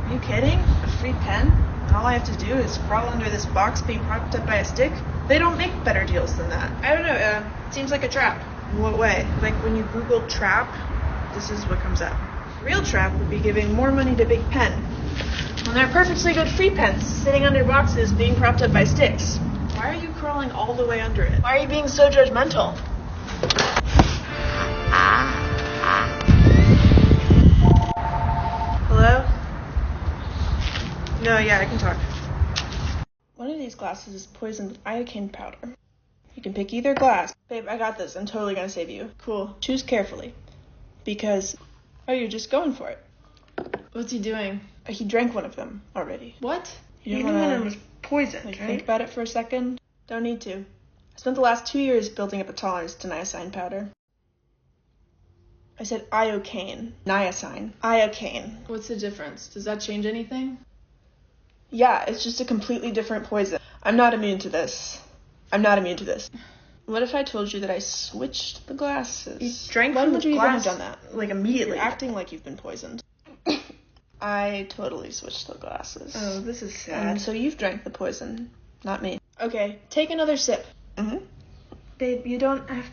Are you kidding? A free pen? And all I have to do is crawl under this box being propped up by a stick? They don't make better deals than that. I don't know, it seems like a trap. In what way? Like when you Google trap, this is what comes up. Real trap would be giving more money to Big Pen. And there are perfectly good free pens sitting under boxes being propped up by sticks. Why are you crawling all the way under it? Why are you being so judgmental? Hello? No, yeah, I can talk. One of these glasses is poisoned with iocane powder. You can pick either glass. Babe, I got this. I'm totally gonna save you. Cool. Choose carefully. Because... Oh, you're just going for it. What's he doing? He drank one of them already. What? You don't wanna, was poisoned, right? Think about it for a second? Don't need to. I spent the last 2 years building up a tolerance to niacin powder. I said iocane. Niacin. Iocane. What's the difference? Does that change anything? Yeah, it's just a completely different poison. I'm not immune to this. What if I told you that I switched the glasses? You drank When from would the you even glass? have done that? Like immediately. You're acting like you've been poisoned. I totally switched the glasses. Oh, this is sad. So you've drank the poison, not me. Okay, take another sip. Mm-hmm. Babe, you don't have...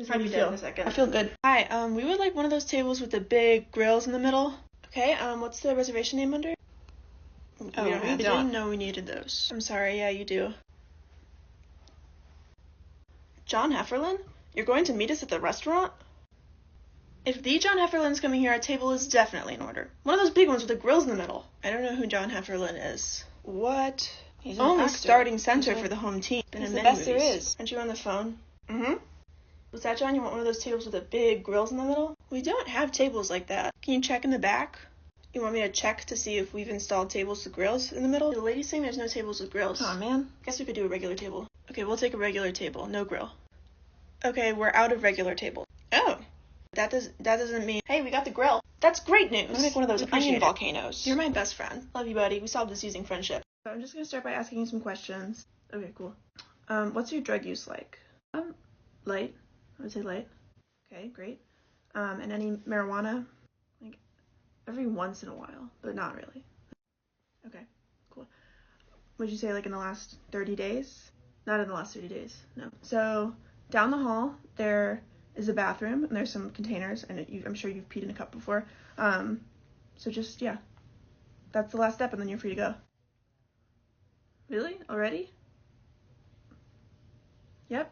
How do you feel? I feel good. Hi, we would like one of those tables with the big grills in the middle. Okay, what's the reservation name under? Oh, we didn't know we needed those. I'm sorry, yeah, you do. John Hefferlin? You're going to meet us at the restaurant? If the John Hefferlin's coming here, our table is definitely in order. One of those big ones with the grills in the middle. I don't know who John Hefferlin is. What? He's an Only actor. starting center for the home team. Been He's in the many best movies. there is. Aren't you on the phone? Mm-hmm. Was that John? You want one of those tables with the big grills in the middle? We don't have tables like that. Can you check in the back? You want me to check to see if we've installed tables with grills in the middle? The lady's saying there's no tables with grills. Aw, man. Guess we could do a regular table. Okay, we'll take a regular table, no grill. Okay, we're out of regular tables. Oh. That doesn't mean, hey, we got the grill. That's great news. I'll make one of those onion volcanoes. You're my best friend. Love you, buddy. We solved this using friendship. So I'm just gonna start by asking you some questions. Okay, cool. What's your drug use like? Light. I would say light. Okay, great. And any marijuana? Like, every once in a while, but not really. Okay, cool. Would you say like in the last 30 days? Not in the last 30 days, no. So, down the hall, there is a bathroom, and there's some containers, and I'm sure you've peed in a cup before. So just, yeah. That's the last step, and then you're free to go. Really? Already? Yep.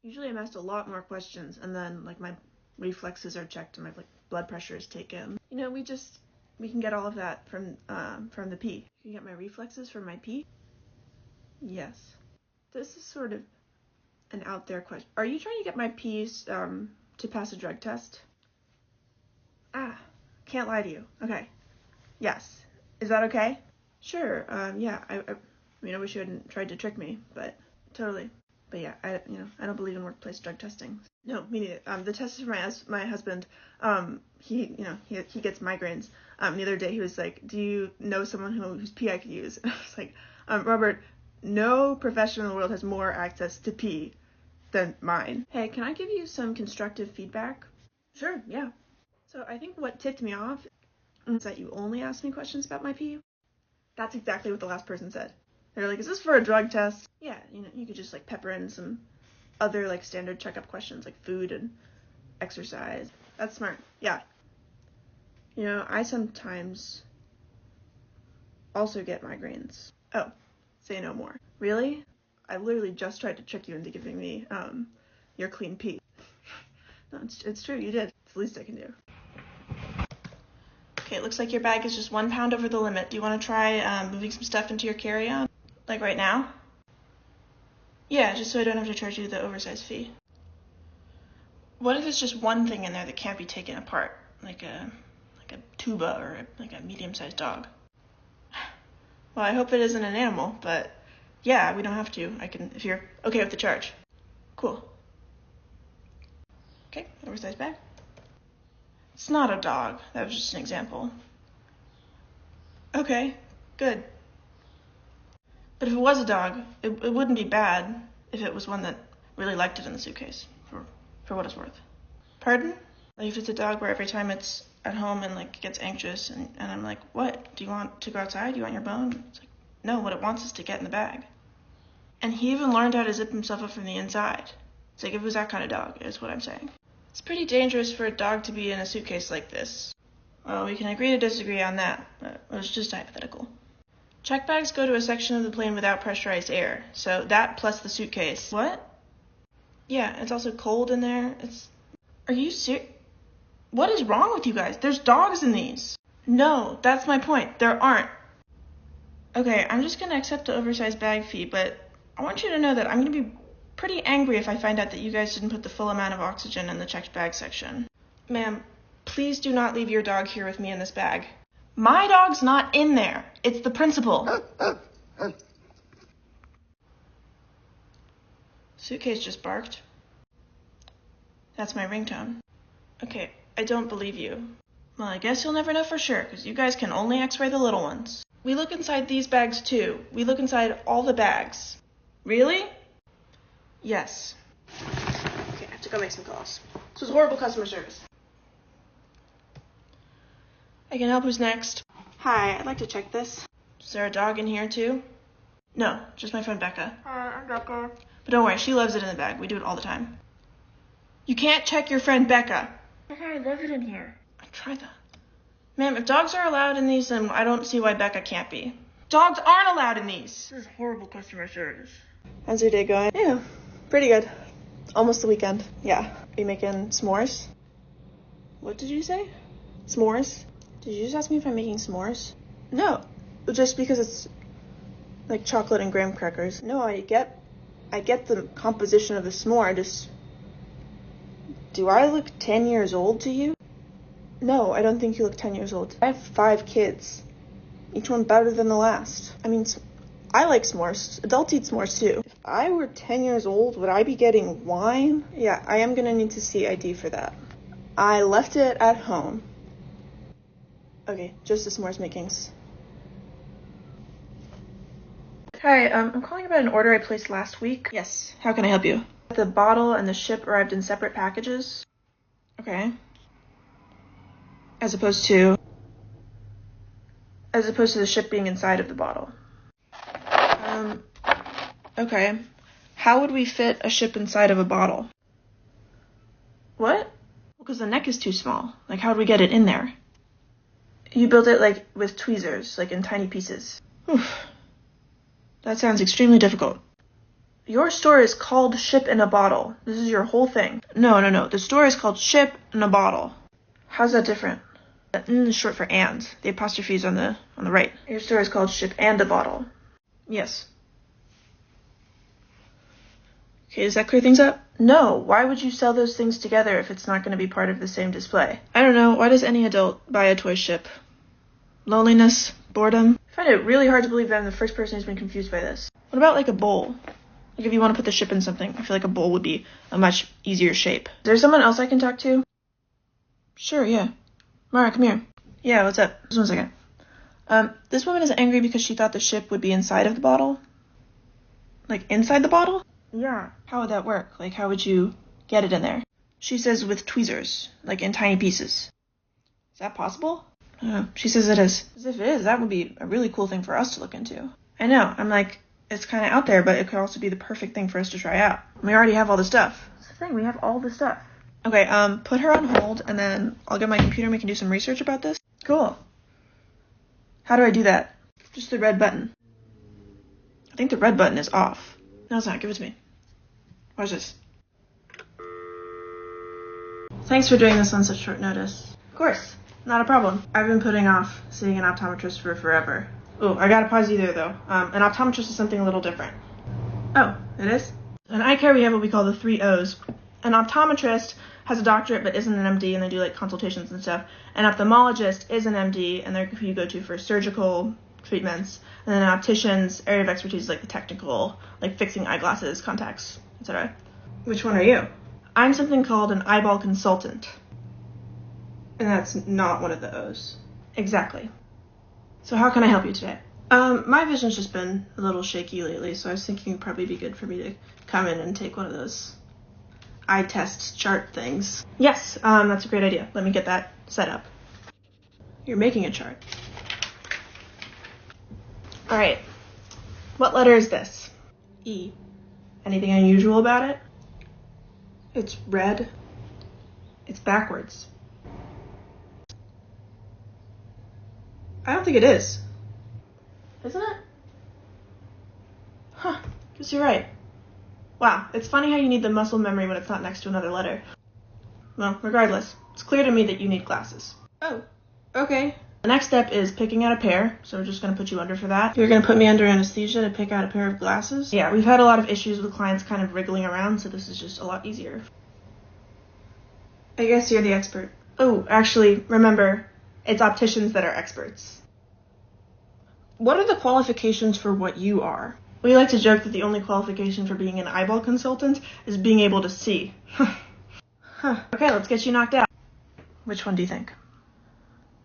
Usually I'm asked a lot more questions, and then, like, my reflexes are checked, and my, like, blood pressure is taken. You know, we can get all of that from the pee. You can get my reflexes from my pee? Yes. This is sort of an out there question. Are you trying to get my pees, to pass a drug test? Can't lie to you. Okay. Yes. Is that okay? Sure, yeah, I mean, I wish you hadn't tried to trick me, but totally. But yeah, I don't believe in workplace drug testing. No, me neither. The test is for my husband. He gets migraines. The other day he was like, do you know someone whose pee I could use? And I was like, Robert, no professional in the world has more access to pee than mine. Hey, can I give you some constructive feedback? Sure, yeah. So I think what tipped me off is that you only asked me questions about my pee. That's exactly what the last person said. They're like, is this for a drug test? Yeah, you could just like pepper in some other like standard checkup questions like food and exercise. That's smart. Yeah. I sometimes also get migraines. Oh, say no more. Really? I literally just tried to trick you into giving me your clean pee. No, it's true, you did. It's the least I can do. Okay, it looks like your bag is just 1 pound over the limit. Do you want to try moving some stuff into your carry-on? Like right now? Yeah, just so I don't have to charge you the oversized fee. What if it's just one thing in there that can't be taken apart? Like a tuba or like a medium-sized dog? Well, I hope it isn't an animal, but yeah, we don't have to. I can, if you're okay with the charge. Cool. Okay, oversized bag. It's not a dog. That was just an example. Okay, good. But if it was a dog, it wouldn't be bad if it was one that really liked it in the suitcase, for what it's worth. Pardon? Like, if it's a dog where every time it's at home and, like, gets anxious, and I'm like, what? Do you want to go outside? Do you want your bone? It's like, no, what it wants is to get in the bag. And he even learned how to zip himself up from the inside. It's like, if it was that kind of dog, is what I'm saying. It's pretty dangerous for a dog to be in a suitcase like this. Well, we can agree to disagree on that, but it was just hypothetical. Check bags go to a section of the plane without pressurized air, so that plus the suitcase. What? Yeah, it's also cold in there. Are you serious? What is wrong with you guys? There's dogs in these. No, that's my point. There aren't. Okay, I'm just gonna accept the oversized bag fee, but I want you to know that I'm gonna be pretty angry if I find out that you guys didn't put the full amount of oxygen in the checked bag section. Ma'am, please do not leave your dog here with me in this bag. My dog's not in there. It's the principal. Suitcase just barked. That's my ringtone. Okay, I don't believe you. Well, I guess you'll never know for sure, because you guys can only x-ray the little ones. We look inside these bags too. We look inside all the bags. Really? Yes. Okay, I have to go make some calls. This was horrible customer service. I can help. Who's next? Hi, I'd like to check this. Is there a dog in here too? No, just my friend Becca. Hi, I'm Becca. But don't worry, she loves it in the bag. We do it all the time. You can't check your friend Becca. I love it in here. I tried that. Ma'am, if dogs are allowed in these, then I don't see why Becca can't be. Dogs aren't allowed in these. This is horrible customer service. How's your day going? Yeah, pretty good. Almost the weekend. Yeah. Are you making s'mores? What did you say? S'mores? Did you just ask me if I'm making s'mores? No, just because it's like chocolate and graham crackers. No, I get the composition of the s'more. Just, do I look 10 years old to you? No, I don't think you look 10 years old. I have 5 kids, each one better than the last. I mean, I like s'mores. Adults eat s'mores too. If I were 10 years old, would I be getting wine? Yeah, I am gonna need to see ID for that. I left it at home. Okay, just the s'mores makings. Hi, I'm calling about an order I placed last week. Yes, how can I help you? The bottle and the ship arrived in separate packages. Okay. As opposed to the ship being inside of the bottle. Okay. How would we fit a ship inside of a bottle? What? Because the neck is too small. Like, how would we get it in there? You built it, like, with tweezers, like in tiny pieces. Oof. That sounds extremely difficult. Your store is called Ship in a Bottle. This is your whole thing. No. The store is called Ship in a Bottle. How's that different? N is short for and. The apostrophe is on the right. Your store is called Ship and a Bottle. Yes. Okay, does that clear things up? No. Why would you sell those things together if it's not going to be part of the same display? I don't know. Why does any adult buy a toy ship? Loneliness? Boredom? I find it really hard to believe that I'm the first person who's been confused by this. What about like a bowl? Like if you want to put the ship in something, I feel like a bowl would be a much easier shape. Is there someone else I can talk to? Sure, yeah. Mara, come here. Yeah, what's up? Just 1 second. This woman is angry because she thought the ship would be inside of the bottle. Like inside the bottle? Yeah. How would that work? Like how would you get it in there? She says with tweezers, like in tiny pieces. Is that possible? She says it is. As if it is, that would be a really cool thing for us to look into. I know. I'm like, it's kind of out there, but it could also be the perfect thing for us to try out. We already have all the stuff. That's the thing. We have all the stuff. Okay, put her on hold, and then I'll get my computer and we can do some research about this. Cool. How do I do that? Just the red button. I think the red button is off. No, it's not. Give it to me. Watch this. Thanks for doing this on such short notice. Of course. Not a problem. I've been putting off seeing an optometrist for forever. Oh, I gotta pause you there, though. An optometrist is something a little different. Oh, it is? In eye care, we have what we call the 3 O's. An optometrist has a doctorate but isn't an MD, and they do, like, consultations and stuff. An ophthalmologist is an MD, and they're who you go to for surgical treatments. And then an optician's area of expertise is, like, the technical, like, fixing eyeglasses, contacts, etc. Which one are you? I'm something called an eyeball consultant. And that's not one of the O's. Exactly. So how can I help you today? My vision's just been a little shaky lately, so I was thinking it'd probably be good for me to come in and take one of those eye test chart things. Yes, that's a great idea. Let me get that set up. You're making a chart. All right. What letter is this? E. Anything unusual about it? It's red. It's backwards. I don't think it is. Isn't it? Huh. Guess you're right. Wow, it's funny how you need the muscle memory when it's not next to another letter. Well, regardless, it's clear to me that you need glasses. Oh, okay. The next step is picking out a pair, so we're just going to put you under for that. You're going to put me under anesthesia to pick out a pair of glasses? Yeah, we've had a lot of issues with clients kind of wriggling around, so this is just a lot easier. I guess you're the expert. Oh, actually, remember, it's opticians that are experts. What are the qualifications for what you are? We like to joke that the only qualification for being an eyeball consultant is being able to see. Huh. Okay, let's get you knocked out. Which one do you think?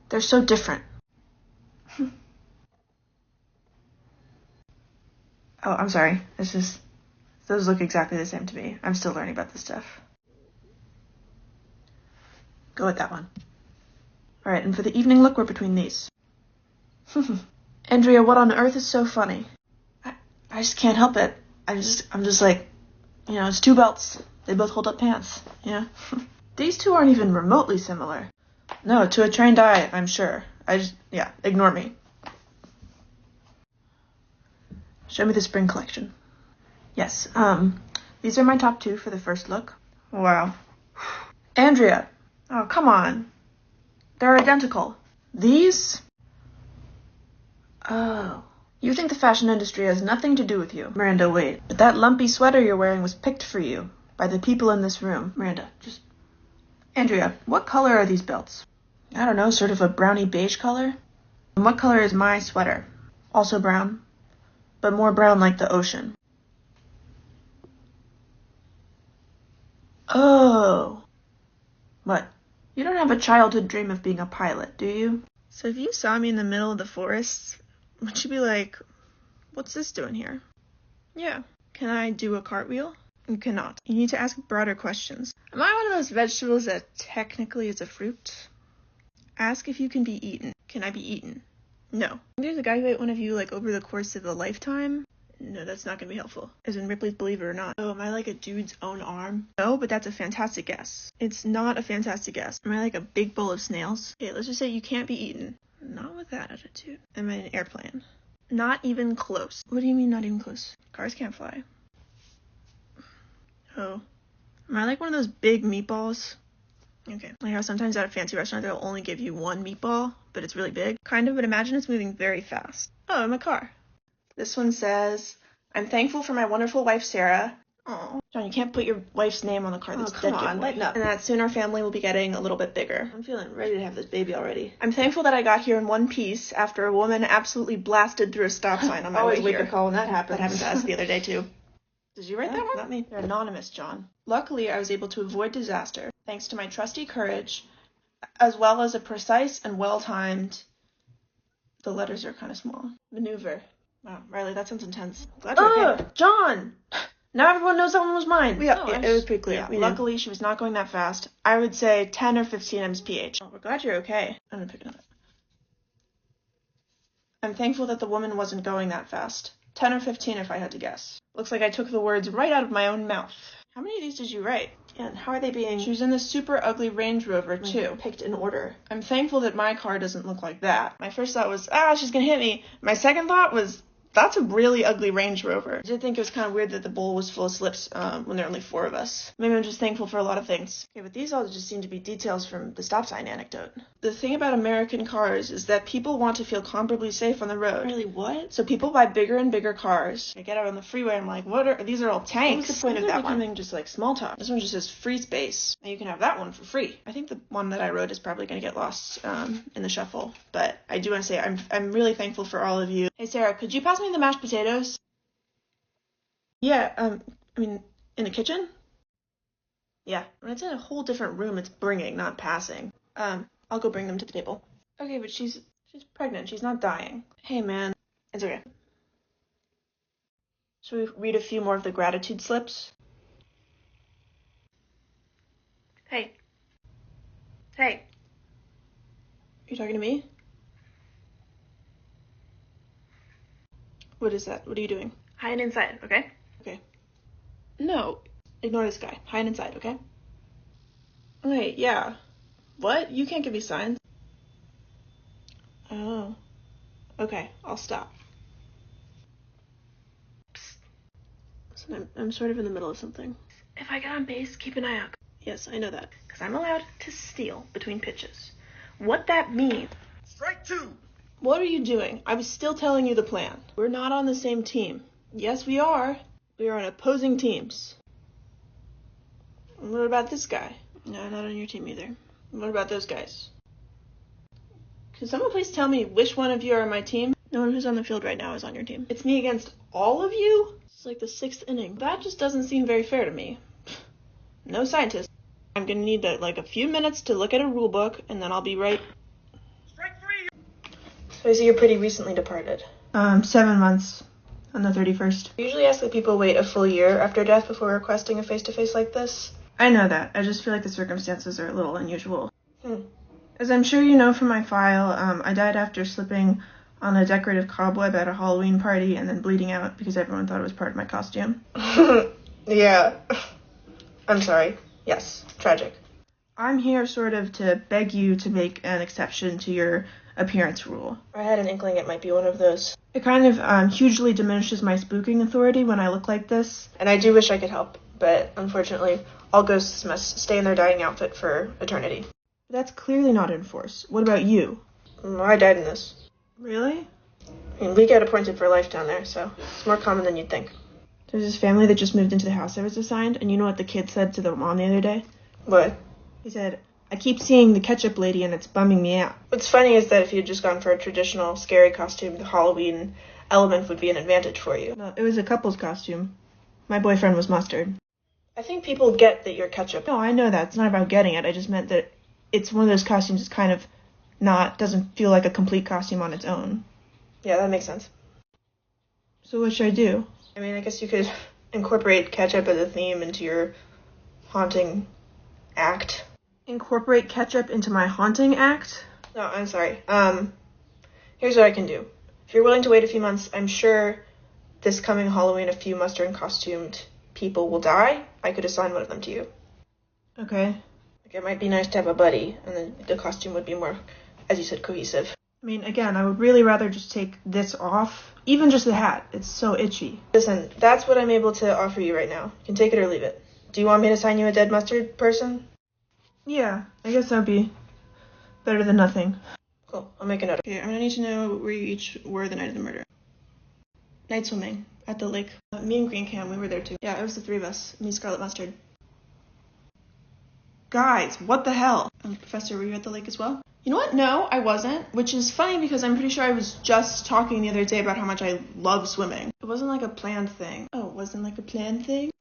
They're so different. Oh, I'm sorry. Those look exactly the same to me. I'm still learning about this stuff. Go with that one. Alright, and for the evening look, we're between these. Andrea, what on earth is so funny? I just can't help it. I'm just like, it's two belts. They both hold up pants, These two aren't even remotely similar. No, to a trained eye, I'm sure. Ignore me. Show me the spring collection. Yes, these are my top two for the first look. Wow. Andrea, oh, come on. They're identical. These? Oh. You think the fashion industry has nothing to do with you. Miranda, wait. But that lumpy sweater you're wearing was picked for you by the people in this room. Miranda, Andrea, what color are these belts? I don't know, sort of a browny beige color? And what color is my sweater? Also brown, but more brown like the ocean. Oh. What? You don't have a childhood dream of being a pilot, do you? So if you saw me in the middle of the forest, would you be like, what's this doing here? Yeah. Can I do a cartwheel? You cannot. You need to ask broader questions. Am I one of those vegetables that technically is a fruit? Ask if you can be eaten. Can I be eaten? No. There's a guy who ate one of you, over the course of a lifetime. No, that's not going to be helpful. As in Ripley's Believe It or Not. Oh, am I like a dude's own arm? No, but that's a fantastic guess. It's not a fantastic guess. Am I like a big bowl of snails? Okay, let's just say you can't be eaten. Not with that attitude. Am I an airplane? Not even close. What do you mean not even close? Cars can't fly. Oh. Am I like one of those big meatballs? Okay. Like how sometimes at a fancy restaurant they'll only give you one meatball, but it's really big? Kind of, but imagine it's moving very fast. Oh, I'm a car. This one says, I'm thankful for my wonderful wife, Sarah. Oh, John, you can't put your wife's name on the card that's dead giveaway. Come on, lighten up. And that soon our family will be getting a little bit bigger. I'm feeling ready to have this baby already. I'm thankful that I got here in one piece after a woman absolutely blasted through a stop sign on my way here. Always wake a call when that happens. That happened to us the other day, too. Did you write that one? Not me. They're anonymous, John. Luckily, I was able to avoid disaster, thanks to my trusty courage, as well as a precise and well-timed, the letters are kind of small, maneuver. Wow, Riley, that sounds intense. Glad you're okay. John! Now everyone knows that one was mine. Yeah, it was pretty clear. Yeah, luckily, she was not going that fast. I would say 10 or 15 mph. Oh, we're glad you're okay. I'm gonna pick another. I'm thankful that the woman wasn't going that fast. 10 or 15 if I had to guess. Looks like I took the words right out of my own mouth. How many of these did you write? And how are they being... She was in this super ugly Range Rover, too. Picked in order. I'm thankful that my car doesn't look like that. My first thought was, she's gonna hit me. My second thought was, that's a really ugly Range Rover. I did think it was kind of weird that the bowl was full of slips when there are only 4 of us. Maybe I'm just thankful for a lot of things. Okay, but these all just seem to be details from the stop sign anecdote. The thing about American cars is that people want to feel comparably safe on the road. Really, what? So people buy bigger and bigger cars. I get out on the freeway, I'm like, these are all tanks. What's the point of that one? Becoming just like small talk. This one just says free space, and you can have that one for free. I think the one that I wrote is probably going to get lost in the shuffle, but I do want to say I'm really thankful for all of you. Hey Sarah, could you pass me the mashed potatoes? Yeah, in the kitchen? Yeah, when it's in a whole different room, it's bringing, not passing. I'll go bring them to the table. Okay, but she's pregnant. She's not dying. Hey, man. It's okay. Should we read a few more of the gratitude slips? Hey. You talking to me? What is that? What are you doing? Hide inside, okay? Okay. No. Ignore this guy. Hide inside, okay? Wait, yeah. What? You can't give me signs. Oh. Okay, I'll stop. Psst. Listen, I'm sort of in the middle of something. If I get on base, keep an eye out. Yes, I know that. Because I'm allowed to steal between pitches. What that means... Strike two! What are you doing? I was still telling you the plan. We're not on the same team. Yes, we are. We are on opposing teams. What about this guy? No, not on your team either. What about those guys? Can someone please tell me which one of you are on my team? No one who's on the field right now is on your team. It's me against all of you? It's like the 6th inning. That just doesn't seem very fair to me. No scientist. I'm gonna need like a few minutes to look at a rule book, and then I'll be right... Strike three! So I see you're pretty recently departed. 7 months. On the 31st. I usually ask that people wait a full year after death before requesting a face-to-face like this. I know that. I just feel like the circumstances are a little unusual. As I'm sure you know from my file, I died after slipping on a decorative cobweb at a Halloween party and then bleeding out because everyone thought it was part of my costume. Yeah. I'm sorry. Yes. Tragic. I'm here sort of to beg you to make an exception to your appearance rule. I had an inkling it might be one of those. It kind of hugely diminishes my spooking authority when I look like this. And I do wish I could help, but unfortunately, all ghosts must stay in their dying outfit for eternity. That's clearly not enforced. What about you? I died in this. Really? I mean, we get appointed for life down there, so it's more common than you'd think. There's this family that just moved into the house I was assigned, and you know what the kid said to the mom the other day? What? He said, I keep seeing the ketchup lady and it's bumming me out. What's funny is that if you'd just gone for a traditional scary costume, the Halloween element would be an advantage for you. No, it was a couple's costume. My boyfriend was Mustard. I think people get that you're ketchup. No, I know that. It's not about getting it. I just meant that it's one of those costumes that's kind of doesn't feel like a complete costume on its own. Yeah, that makes sense. So what should I do? I mean, I guess you could incorporate ketchup as a theme into your haunting act. Incorporate ketchup into my haunting act? No, I'm sorry. Here's what I can do. If you're willing to wait a few months, I'm sure this coming Halloween a few mustard costumed people will die. I could assign one of them to you. Okay. Like, it might be nice to have a buddy, and then the costume would be more, as you said, cohesive. I mean, again, I would really rather just take this off. Even just the hat. It's so itchy. Listen, that's what I'm able to offer you right now. You can take it or leave it. Do you want me to assign you a dead mustard person? Yeah, I guess that would be better than nothing. Cool, I'll make a note. Okay, I'm gonna need to know where you each were the night of the murder. Night swimming at the lake. Me and Green Cam, we were there too. Yeah, it was the three of us. Me, Scarlet Mustard. Guys, what the hell? Professor, were you at the lake as well? You know what? No, I wasn't. Which is funny because I'm pretty sure I was just talking the other day about how much I love swimming. It wasn't like a planned thing. Oh, it wasn't like a planned thing?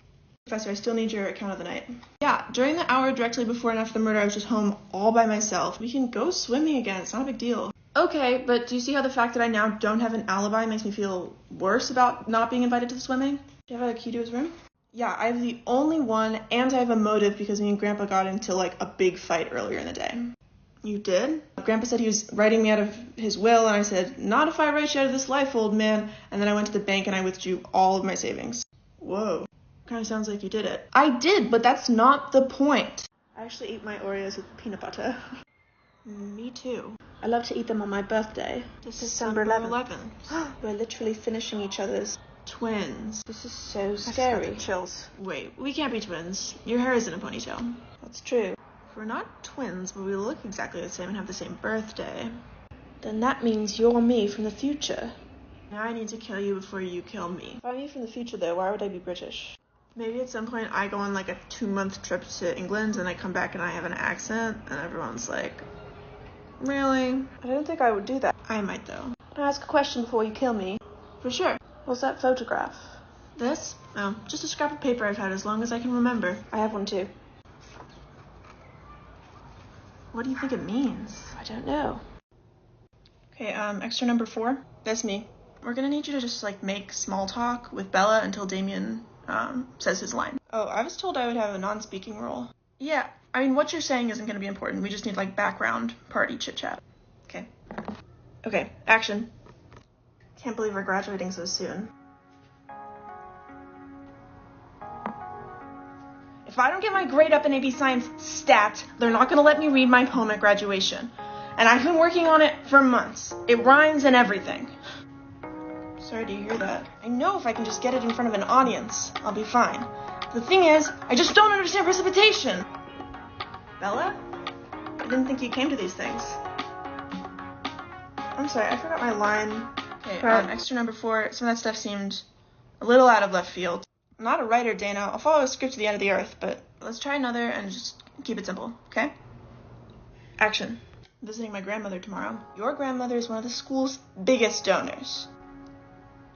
Professor, I still need your account of the night. Yeah, during the hour directly before and after the murder, I was just home all by myself. We can go swimming again. It's not a big deal. Okay, but do you see how the fact that I now don't have an alibi makes me feel worse about not being invited to the swimming? Do you have a key to his room? Yeah, I have the only one, and I have a motive because me and Grandpa got into, like, a big fight earlier in the day. You did? Grandpa said he was writing me out of his will, and I said, not if I write you out of this life, old man. And then I went to the bank and I withdrew all of my savings. Whoa. Kind of sounds like you did it. I did, but that's not the point. I actually eat my Oreos with peanut butter. Me too. I love to eat them on my birthday. December 11th. We're literally finishing each other's twins. This is so scary. Chills. Wait, we can't be twins. Your hair is in a ponytail. That's true. If we're not twins, but we look exactly the same and have the same birthday, then that means you're me from the future. Now I need to kill you before you kill me. If I'm you from the future, though, why would I be British? Maybe at some point I go on like a 2-month trip to England and I come back and I have an accent and everyone's like, really? I don't think I would do that. I might though. Can I ask a question before you kill me? For sure. What's that photograph? This? Oh, just a scrap of paper I've had as long as I can remember. I have one too. What do you think it means? I don't know. Okay, extra number 4. That's me. We're gonna need you to just like make small talk with Bella until Damien says his line. Oh, I was told I would have a non-speaking role. Yeah, I mean, what you're saying isn't going to be important. We just need, like, background party chit-chat. Okay. Okay, action. Can't believe we're graduating so soon. If I don't get my grade up in AP Science stat, they're not going to let me read my poem at graduation. And I've been working on it for months. It rhymes and everything. Sorry to hear that. I know if I can just get it in front of an audience, I'll be fine. The thing is, I just don't understand precipitation. Bella? I didn't think you came to these things. I'm sorry, I forgot my line. Okay, extra number 4. Some of that stuff seemed a little out of left field. I'm not a writer, Dana. I'll follow a script to the end of the earth, but let's try another and just keep it simple, okay? Action. I'm visiting my grandmother tomorrow. Your grandmother is one of the school's biggest donors.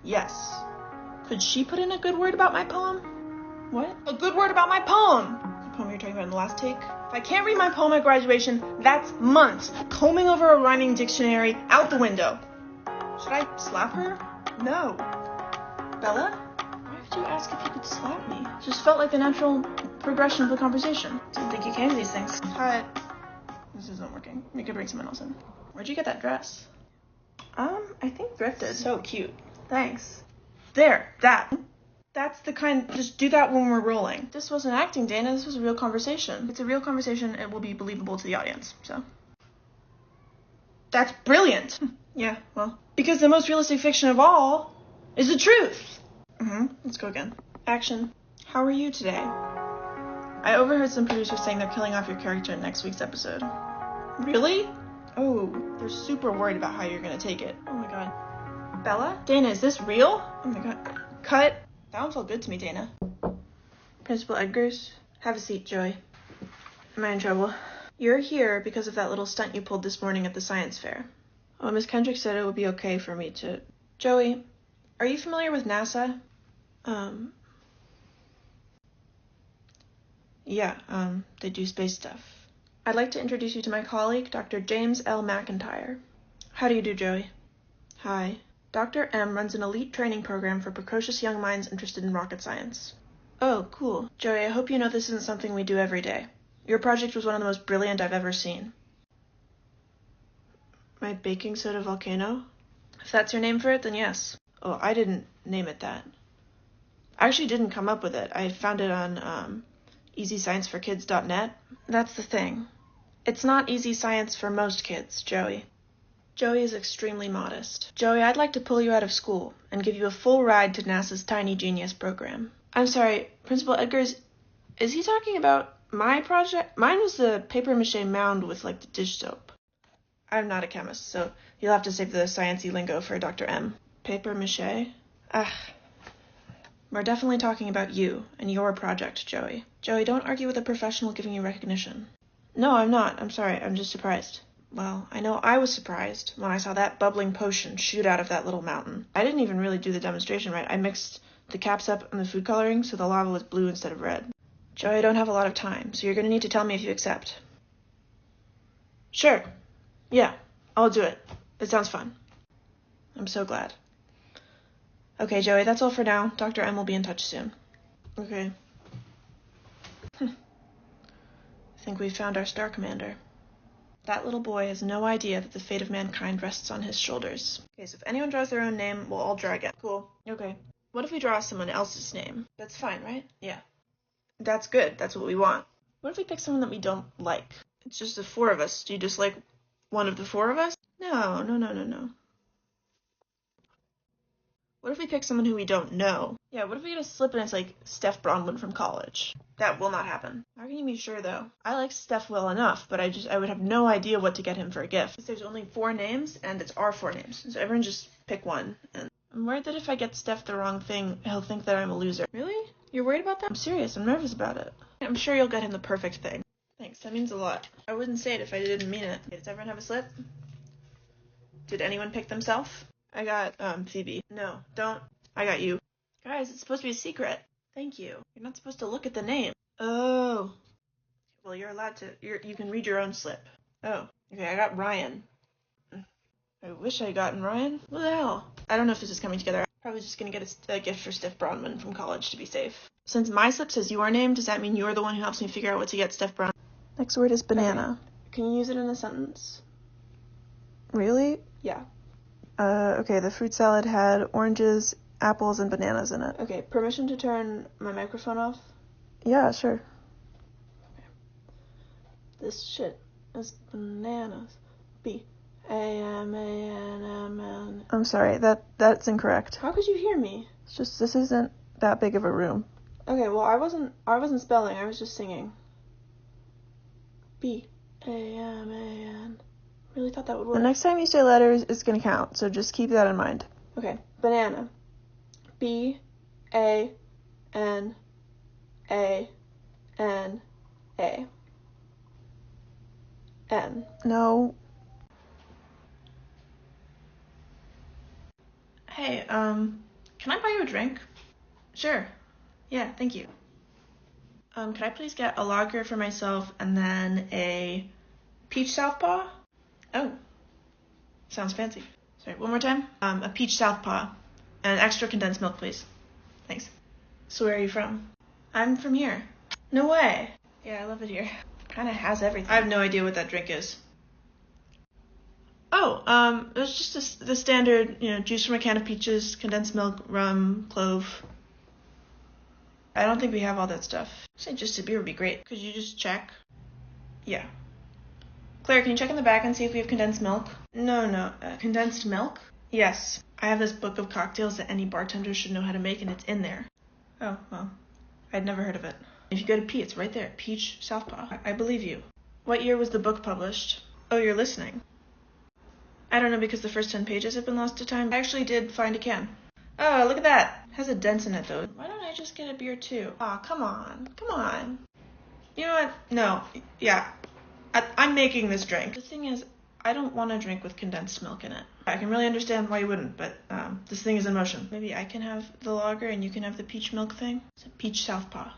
Yes. Could she put in a good word about my poem? What? A good word about my poem! The poem you were talking about in the last take? If I can't read my poem at graduation, that's months combing over a rhyming dictionary out the window. Should I slap her? No. Bella? Why did you ask if you could slap me? It just felt like the natural progression of the conversation. Didn't think you came to these things. Cut. This isn't working. We could bring someone else in. Where'd you get that dress? I think thrifted. So cute. Thanks. There, that. That's the kind, just do that when we're rolling. This wasn't acting, Dana, this was a real conversation. If it's a real conversation, it will be believable to the audience, so. That's brilliant. Yeah, well, because the most realistic fiction of all is the truth. Let's go again. Action. How are you today? I overheard some producers saying they're killing off your character in next week's episode. Really? Oh, they're super worried about how you're gonna take it. Oh my god. Bella? Dana, is this real? Oh my god. Cut. That one felt good to me, Dana. Principal Edgars? Have a seat, Joey. Am I in trouble? You're here because of that little stunt you pulled this morning at the science fair. Oh, Miss Kendrick said it would be okay for me to... Joey, are you familiar with NASA? Yeah, they do space stuff. I'd like to introduce you to my colleague, Dr. James L. McIntyre. How do you do, Joey? Hi. Dr. M runs an elite training program for precocious young minds interested in rocket science. Oh, cool. Joey, I hope you know this isn't something we do every day. Your project was one of the most brilliant I've ever seen. My baking soda volcano? If that's your name for it, then yes. Oh, I didn't name it that. I actually didn't come up with it. I found it on easyscienceforkids.net. That's the thing. It's not easy science for most kids, Joey. Joey is extremely modest. Joey, I'd like to pull you out of school and give you a full ride to NASA's Tiny Genius program. I'm sorry, Principal Edgars, is he talking about my project? Mine was the papier-mâché mound with, like, the dish soap. I'm not a chemist, so you'll have to save the sciencey lingo for Dr. M. Papier-mâché? We're definitely talking about you and your project, Joey. Joey, don't argue with a professional giving you recognition. No, I'm not. I'm sorry. I'm just surprised. Well, I know I was surprised when I saw that bubbling potion shoot out of that little mountain. I didn't even really do the demonstration right. I mixed the caps up and the food coloring so the lava was blue instead of red. Joey, I don't have a lot of time, so you're going to need to tell me if you accept. Sure. Yeah, I'll do it. It sounds fun. I'm so glad. Okay, Joey, that's all for now. Dr. M will be in touch soon. Okay. I think we've found our star commander. That little boy has no idea that the fate of mankind rests on his shoulders. Okay, so if anyone draws their own name, we'll all draw again. Cool. Okay. What if we draw someone else's name? That's fine, right? Yeah. That's good. That's what we want. What if we pick someone that we don't like? It's just the 4 of us. Do you dislike one of the 4 of us? No. What if we pick someone who we don't know? Yeah, what if we get a slip and it's like Steph Bronwyn from college? That will not happen. How can you be sure, though? I like Steph well enough, but I would have no idea what to get him for a gift. There's only 4 names, and it's our 4 names. So everyone just pick one. And I'm worried that if I get Steph the wrong thing, he'll think that I'm a loser. Really? You're worried about that? I'm serious. I'm nervous about it. I'm sure you'll get him the perfect thing. Thanks. That means a lot. I wouldn't say it if I didn't mean it. Does everyone have a slip? Did anyone pick themselves? I got, Phoebe. No, don't. I got you. Guys, it's supposed to be a secret. Thank you. You're not supposed to look at the name. Oh. Well, you're allowed to. You can read your own slip. Oh. Okay, I got Ryan. I wish I had gotten Ryan. What the hell? I don't know if this is coming together. I'm probably just gonna get a gift for Steph Bronwyn from college to be safe. Since my slip says your name, does that mean you're the one who helps me figure out what to get Steph Bronwyn? Next word is banana. Okay. Can you use it in a sentence? Really? Yeah. Okay, the fruit salad had oranges, apples, and bananas in it. Okay, permission to turn my microphone off? Yeah, sure. Okay. This shit is bananas. B-A-M-A-N-M-N. I'm sorry, that's incorrect. How could you hear me? It's just, this isn't that big of a room. Okay, well, I wasn't spelling, I was just singing. B-A-M-A-N. Really thought that would work. The next time you say letters, it's gonna count, so just keep that in mind. Okay, banana. B-A-N-A-N-A. N. No. Hey, can I buy you a drink? Sure. Yeah, thank you. Could I please get a lager for myself and then a peach southpaw? Oh, sounds fancy. Sorry, one more time. A peach southpaw and extra condensed milk, please. Thanks. So where are you from? I'm from here. No way. Yeah, I love it here. Kinda has everything. I have no idea what that drink is. Oh, it's just the standard, juice from a can of peaches, condensed milk, rum, clove. I don't think we have all that stuff. Say just a beer would be great. Could you just check? Yeah. Claire, can you check in the back and see if we have condensed milk? No. Condensed milk? Yes. I have this book of cocktails that any bartender should know how to make, and it's in there. Oh, well. I'd never heard of it. If you go to P, it's right there. Peach Southpaw. I believe you. What year was the book published? Oh, you're listening. I don't know because the first 10 pages have been lost to time. I actually did find a can. Oh, look at that. It has a dent in it, though. Why don't I just get a beer, too? Aw, come on. You know what? No. Yeah. I'm making this drink. The thing is, I don't want a drink with condensed milk in it. I can really understand why you wouldn't, but this thing is in motion. Maybe I can have the lager and you can have the peach milk thing? It's a peach southpaw.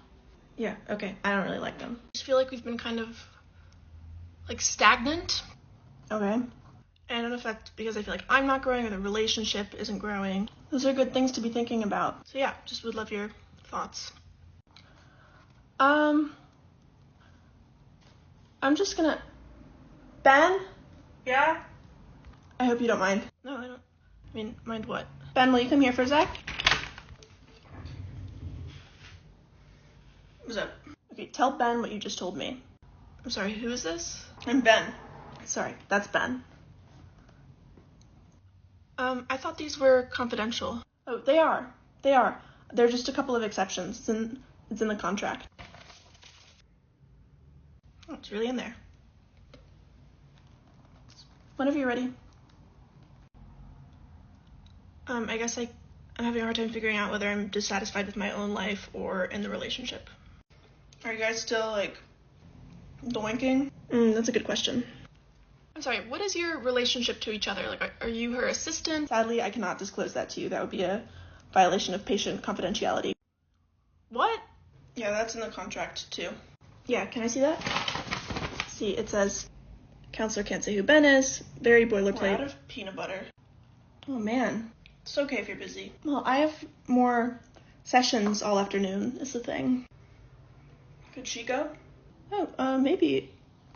Yeah, okay. I don't really like them. I just feel like we've been kind of, stagnant. Okay. I don't know if that's because I feel like I'm not growing or the relationship isn't growing. Those are good things to be thinking about. So yeah, just would love your thoughts. I'm just gonna... Ben? Yeah? I hope you don't mind. No, I don't. I mean, mind what? Ben, will you come here for a sec? What's up? Okay, tell Ben what you just told me. I'm sorry, who is this? I'm Ben. Sorry, that's Ben. I thought these were confidential. Oh, they are. There are just a couple of exceptions. It's in the contract. Oh, it's really in there. Whenever you're ready. I guess I'm having a hard time figuring out whether I'm dissatisfied with my own life or in the relationship. Are you guys still, doinking? That's a good question. I'm sorry, what is your relationship to each other? Are you her assistant? Sadly, I cannot disclose that to you. That would be a violation of patient confidentiality. What? Yeah, that's in the contract, too. Yeah, can I see that? See, it says, counselor can't say who Ben is. Very boilerplate. We're out of peanut butter. Oh, man. It's okay if you're busy. Well, I have more sessions all afternoon, is the thing. Could she go? Oh, maybe.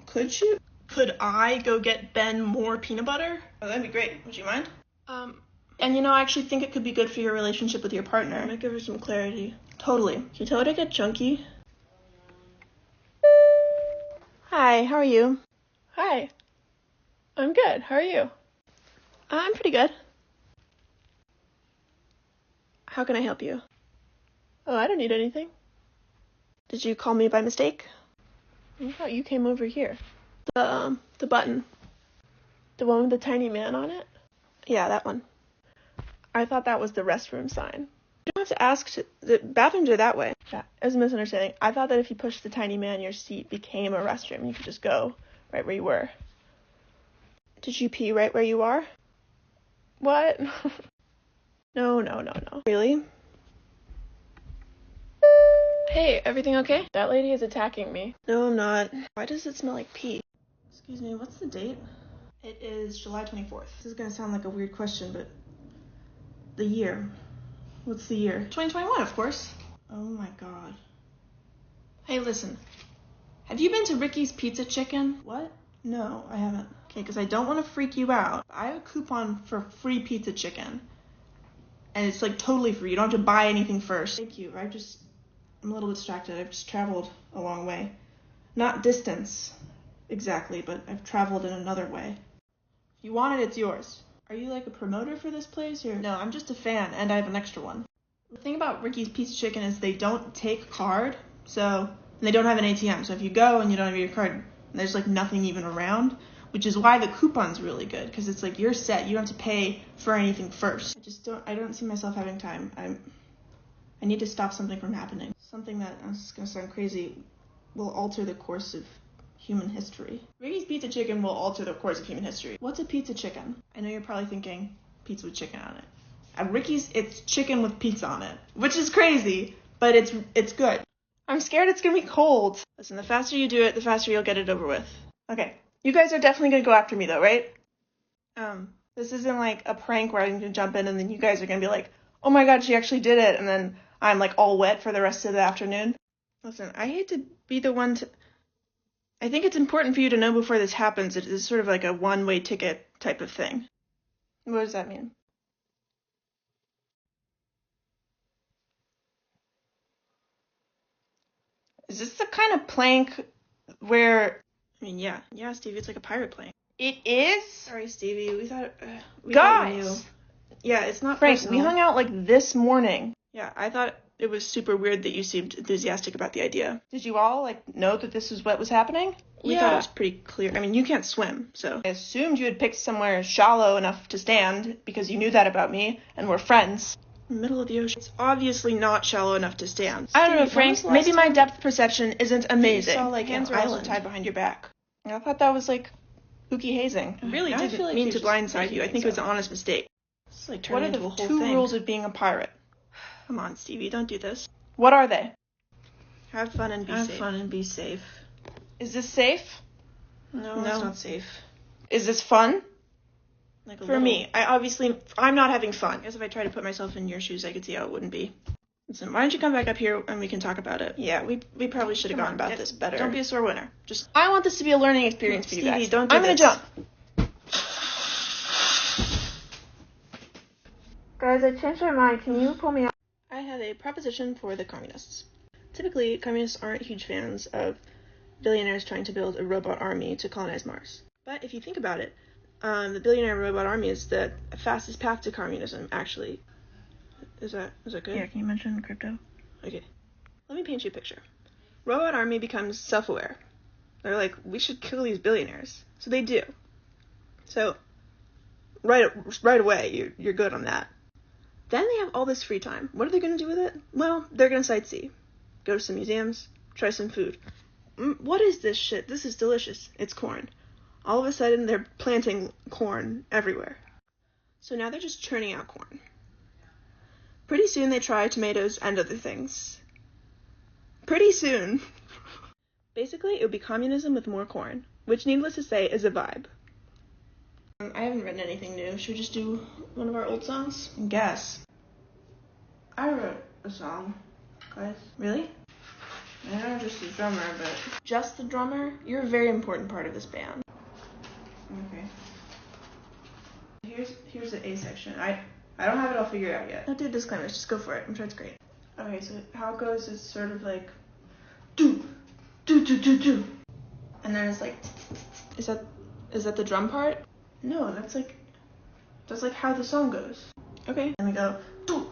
Could she? Could I go get Ben more peanut butter? Oh, that'd be great. Would you mind? And I actually think it could be good for your relationship with your partner. It might give her some clarity. Totally. Can you tell her to get chunky? Hi, how are you? Hi. I'm good. How are you? I'm pretty good. How can I help you? Oh, I don't need anything. Did you call me by mistake? I thought you came over here. The button. The one with the tiny man on it? Yeah, that one. I thought that was the restroom sign. You don't have to ask the bathrooms are that way. Yeah, it was a misunderstanding. I thought that if you pushed the tiny man, your seat became a restroom. You could just go right where you were. Did you pee right where you are? What? No. Really? Hey, everything okay? That lady is attacking me. No, I'm not. Why does it smell like pee? Excuse me, what's the date? It is July 24th. This is gonna sound like a weird question, but the year. What's the year? 2021, of course. Oh my god. Hey, listen. Have you been to Ricky's Pizza Chicken? What? No, I haven't. Okay, because I don't want to freak you out. I have a coupon for free pizza chicken. And it's like totally free. You don't have to buy anything first. Thank you. I'm a little distracted. I've just traveled a long way. Not distance exactly, but I've traveled in another way. If you want it, it's yours. Are you like a promoter for this place or? No, I'm just a fan and I have an extra one. The thing about Ricky's Pizza Chicken is they don't take card, and they don't have an ATM. So if you go and you don't have your card, there's like nothing even around, which is why the coupon's really good, because it's like you're set. You don't have to pay for anything first. I don't see myself having time. I need to stop something from happening. Something that, this is gonna sound crazy, will alter the course of human history. Ricky's Pizza Chicken will alter the course of human history. What's a pizza chicken? I know you're probably thinking pizza with chicken on it. At Ricky's, it's chicken with pizza on it, which is crazy, but it's good. I'm scared it's gonna be cold. Listen, the faster you do it, the faster you'll get it over with. Okay, you guys are definitely gonna go after me though, right? This isn't like a prank where I'm gonna jump in and then you guys are gonna be like, oh my god, she actually did it, and then I'm like all wet for the rest of the afternoon. Listen, I hate to be the one to... I think it's important for you to know before this happens. It is sort of like a one-way ticket type of thing. What does that mean? Is this the kind of plank where... I mean, yeah, Stevie, it's like a pirate plank. It is? Sorry, Stevie, we thought you knew. Yeah, it's not Frank, personal. we hung out like this morning. Yeah, I thought it was super weird that you seemed enthusiastic about the idea. Did you all, like, know that this was what was happening? We thought it was pretty clear. I mean, you can't swim, so... I assumed you had picked somewhere shallow enough to stand, because you knew that about me, and we're friends. In the middle of the ocean. It's obviously not shallow enough to stand. I don't know, Frank, maybe my depth perception isn't amazing. You saw, like, hands are also tied behind your back. I thought that was, like, spooky hazing. I really didn't mean to blindside you. I think it was an honest mistake. It's like turning into a whole thing. What are the 2 rules of being a pirate? Come on, Stevie, don't do this. What are they? Have fun and be safe. Have fun and be safe. Is this safe? No, it's not safe. Is this fun? Like for me, I'm not having fun. I guess if I try to put myself in your shoes, I could see how it wouldn't be. Listen, why don't you come back up here and we can talk about it? Yeah, we probably should have gone about this better. Don't be a sore winner. I want this to be a learning experience for you guys. Stevie, don't do this. I'm gonna jump. Guys, I changed my mind. Can you pull me out? I have a proposition for the communists. Typically, communists aren't huge fans of billionaires trying to build a robot army to colonize Mars. But if you think about it, the billionaire robot army is the fastest path to communism, actually. Is that good? Yeah, can you mention crypto? Okay. Let me paint you a picture. Robot army becomes self-aware. They're like, we should kill these billionaires. So they do. So, right away, you're good on that. Then they have all this free time. What are they going to do with it? Well, they're going to sightsee. Go to some museums. Try some food. What is this shit? This is delicious. It's corn. All of a sudden, they're planting corn everywhere. So now they're just churning out corn. Pretty soon, they try tomatoes and other things. Pretty soon. Basically, it would be communism with more corn, which, needless to say, is a vibe. I haven't written anything new. Should we just do one of our old songs? Guess. I wrote a song, guys. Really? I know just the drummer, but... Just the drummer? You're a very important part of this band. Okay. Here's the A section. I don't have it all figured out yet. Don't do disclaimers. Just go for it. I'm sure it's great. Okay, so how it goes is sort of like... Do. And then it's like... Is that the drum part? No, that's like how the song goes. Okay. And we go, do.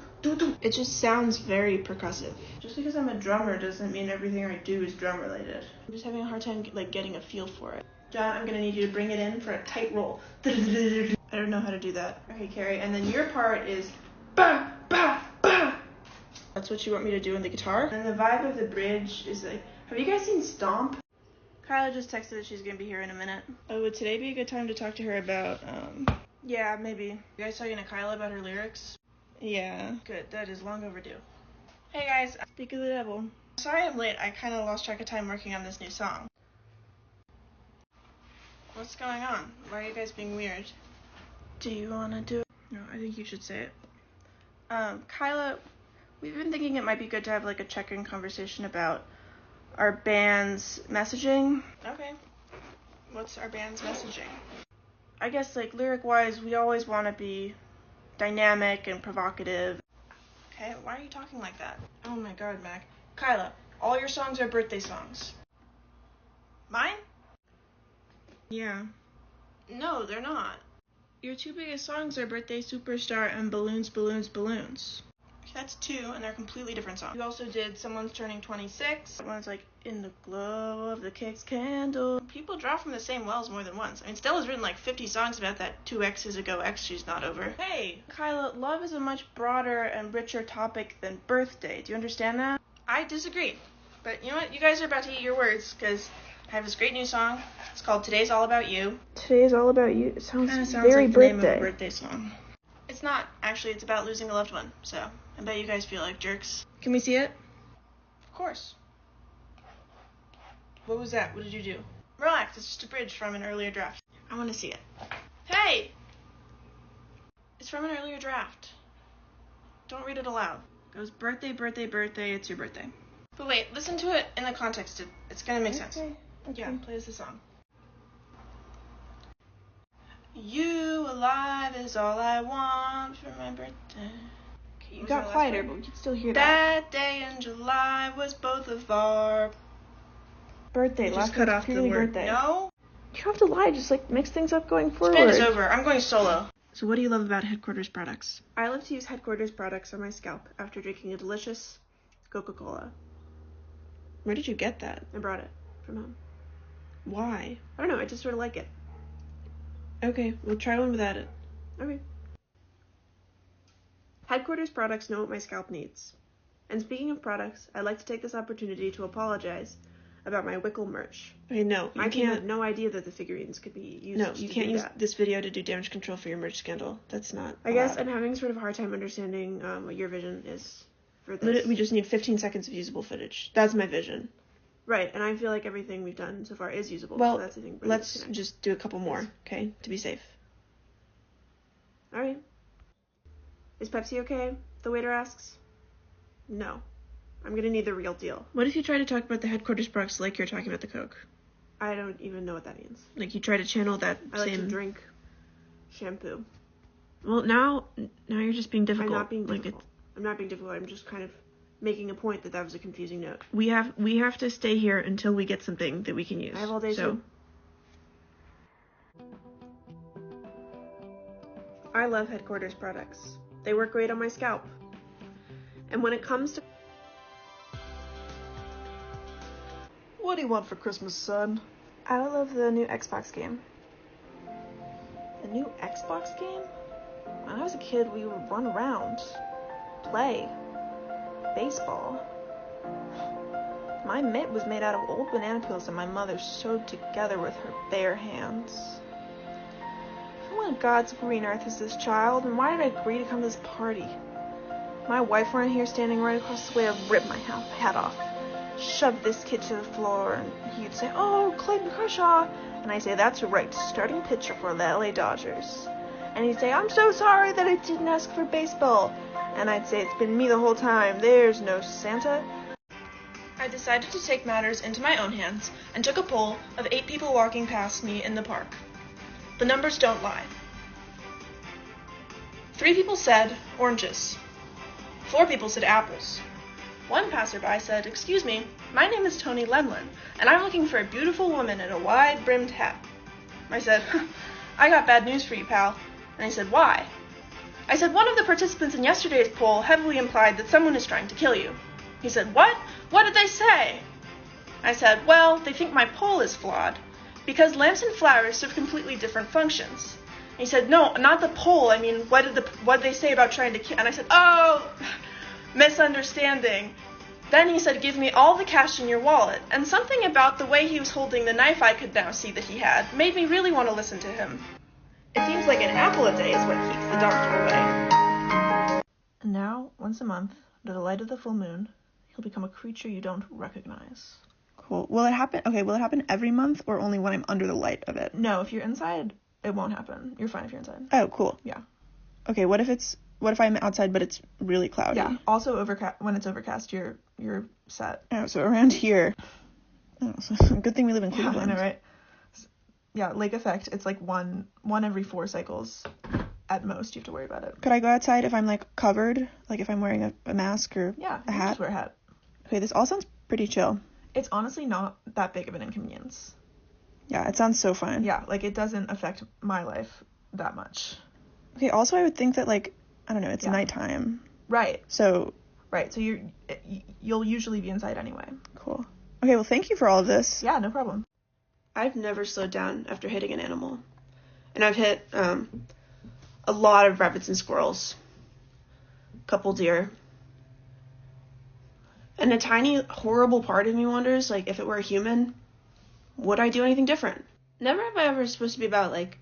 It just sounds very percussive. Just because I'm a drummer doesn't mean everything I do is drum related. I'm just having a hard time like getting a feel for it. John, I'm gonna need you to bring it in for a tight roll. I don't know how to do that. Okay, Carrie, and then your part is ba ba ba. That's what you want me to do in the guitar? And the vibe of the bridge is like, have you guys seen Stomp? Kyla just texted that she's gonna be here in a minute. Oh, would today be a good time to talk to her about, yeah, maybe. You guys talking to Kyla about her lyrics? Yeah. Good, that is long overdue. Hey guys, speak of the devil. Sorry I'm late, I kinda lost track of time working on this new song. What's going on? Why are you guys being weird? Do you wanna do it? No, I think you should say it. Kyla, we've been thinking it might be good to have like a check-in conversation about our band's messaging. Okay. What's our band's messaging? I guess, like, lyric-wise, we always want to be dynamic and provocative. Okay, why are you talking like that? Oh my god, Mac. Kyla, all your songs are birthday songs. Mine? Yeah. No, they're not. Your two biggest songs are Birthday Superstar and Balloons, Balloons, Balloons. That's two, and they're completely different songs. You also did Someone's Turning 26. That one's like, in the glow of the Kix candle. People draw from the same wells more than once. I mean, Stella's written like 50 songs about that 2 X's ago X she's not over. Hey, Kyla, love is a much broader and richer topic than birthday. Do you understand that? I disagree. But you know what? You guys are about to eat your words, because I have this great new song. It's called Today's All About You. Today's All About You. It sounds like very the birthday. name of a birthday song. It's not, actually. It's about losing a loved one. So, I bet you guys feel like jerks. Can we see it? Of course. What was that? What did you do? Relax. It's just a bridge from an earlier draft. I want to see it. Hey! It's from an earlier draft. Don't read it aloud. It goes birthday, birthday, birthday. It's your birthday. But wait, listen to it in the context. It's gonna make sense. Okay. Yeah, play us the song. You alive is all I want for my birthday. Okay, You got quieter, but we can still hear that. That day in July was both of our Birthday. You Last just cut one's off the clearly word. birthday. No? You don't have to lie. Just like mix things up going forward. Spin is over. I'm going solo. So what do you love about Headquarters products? I love to use Headquarters products on my scalp after drinking a delicious Coca-Cola. Where did you get that? I brought it from home. Why? I don't know, I just sort of like it. Okay, we'll try one without it. Okay. Headquarters products know what my scalp needs. And speaking of products, I'd like to take this opportunity to apologize about my Wickle merch. Okay, no, you I can't. had no idea that the figurines could be used. No, you to can't do use that. this video to do damage control for your merch scandal. That's not I guess allowed. I'm having sort of a hard time understanding what your vision is for this. We just need 15 seconds of usable footage. That's my vision. Right, and I feel like everything we've done so far is usable. Well, so that's the thing. let's just do a couple more, okay? To be safe. All right. Is Pepsi okay? The waiter asks. No. I'm gonna need the real deal. What if you try to talk about the Headquarters products like you're talking about the Coke? I don't even know what that means. Like you try to channel that I same... like to drink shampoo. Well, now you're just being difficult. I'm not being Like difficult. I'm not being difficult. I'm just kind of making a point that was a confusing note. we have to stay here until we get something that we can use. I have all day so. too. I love Headquarters products. They work great on my scalp. And when it comes to... What do you want for Christmas, son? I love the new Xbox game. The new Xbox game? When I was a kid, we would run around, play, baseball. My mitt was made out of old banana peels that my mother sewed together with her bare hands. Who on God's green earth is this child, and why did I agree to come to this party? My wife weren't here standing right across the way, I'd rip my hat off, shove this kid to the floor, and he'd say, "Oh, Clayton Kershaw," and I'd say, "That's right, starting pitcher for the LA Dodgers." And he'd say, "I'm so sorry that I didn't ask for baseball," and I'd say, "It's been me the whole time, there's no Santa." I decided to take matters into my own hands and took a poll of 8 people walking past me in the park. The numbers don't lie. 3 people said oranges. 4 people said apples. 1 passerby said, "Excuse me, my name is Tony Lemlin, and I'm looking for a beautiful woman in a wide-brimmed hat." I said, "I got bad news for you, pal." And he said, "Why?" I said, "One of the participants in yesterday's poll heavily implied that someone is trying to kill you." He said, "What? What did they say?" I said, "Well, they think my poll is flawed, because lamps and flowers serve completely different functions." And he said, "No, not the poll. I mean, what did they say about trying to kill?" And I said, "Oh, misunderstanding." Then he said, "Give me all the cash in your wallet." And something about the way he was holding the knife I could now see that he had made me really want to listen to him. It seems like an apple a day is what keeps the doctor away. And now, once a month, under the light of the full moon, he'll become a creature you don't recognize. Cool. Will it happen every month or only when I'm under the light of it? No, if you're inside, it won't happen. You're fine if you're inside. Oh, cool. Yeah. Okay, what if I'm outside but it's really cloudy? Yeah. Also, when it's overcast, you're set. Oh, so around here, Oh, so good thing we live in Yeah, Cleveland. I know, right? Yeah, lake effect, it's like one every 4 cycles at most you have to worry about it. Could I go outside if I'm like covered? Like if I'm wearing a mask or Yeah, a you hat? just wear a hat. Okay, this all sounds pretty chill. It's honestly not that big of an inconvenience. Yeah, it sounds so fine. Yeah, like it doesn't affect my life that much. Okay, also I would think that like, I don't know, it's Yeah. nighttime. Right, So, so you'll usually be inside anyway. cool. Okay, well thank you for all of this. Yeah, no problem. I've never slowed down after hitting an animal. And I've hit a lot of rabbits and squirrels, a couple deer. And a tiny, horrible part of me wonders, like, if it were a human, would I do anything different? Never have I ever supposed to be about, like,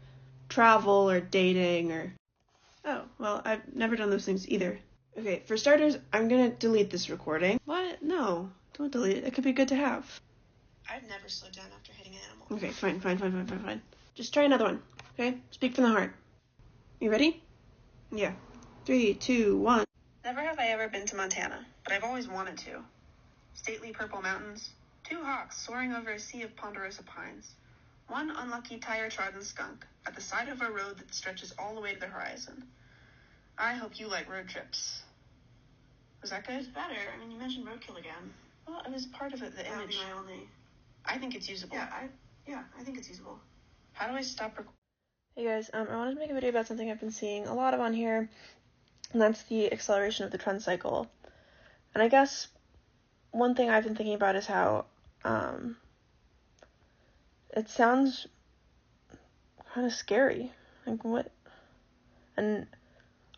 travel or dating or... Oh, well, I've never done those things either. Okay, for starters, I'm gonna delete this recording. What? No, don't delete it. It could be good to have. I've never slowed down after hitting an animal. Okay, fine. Just try another one, okay? Speak from the heart. You ready? Yeah. 3, 2, 1. Never have I ever been to Montana, but I've always wanted to. Stately purple mountains, 2 hawks soaring over a sea of ponderosa pines, 1 unlucky tire-trodden skunk at the side of a road that stretches all the way to the horizon. I hope you like road trips. Was that good? Better. I mean, you mentioned roadkill again. Well, it was part of it, the image. That would be my only... I think it's usable. Yeah, I think it's usable. How do I stop recording? Hey guys, I wanted to make a video about something I've been seeing a lot of on here, and that's the acceleration of the trend cycle. And I guess one thing I've been thinking about is how it sounds kind of scary. Like, what? And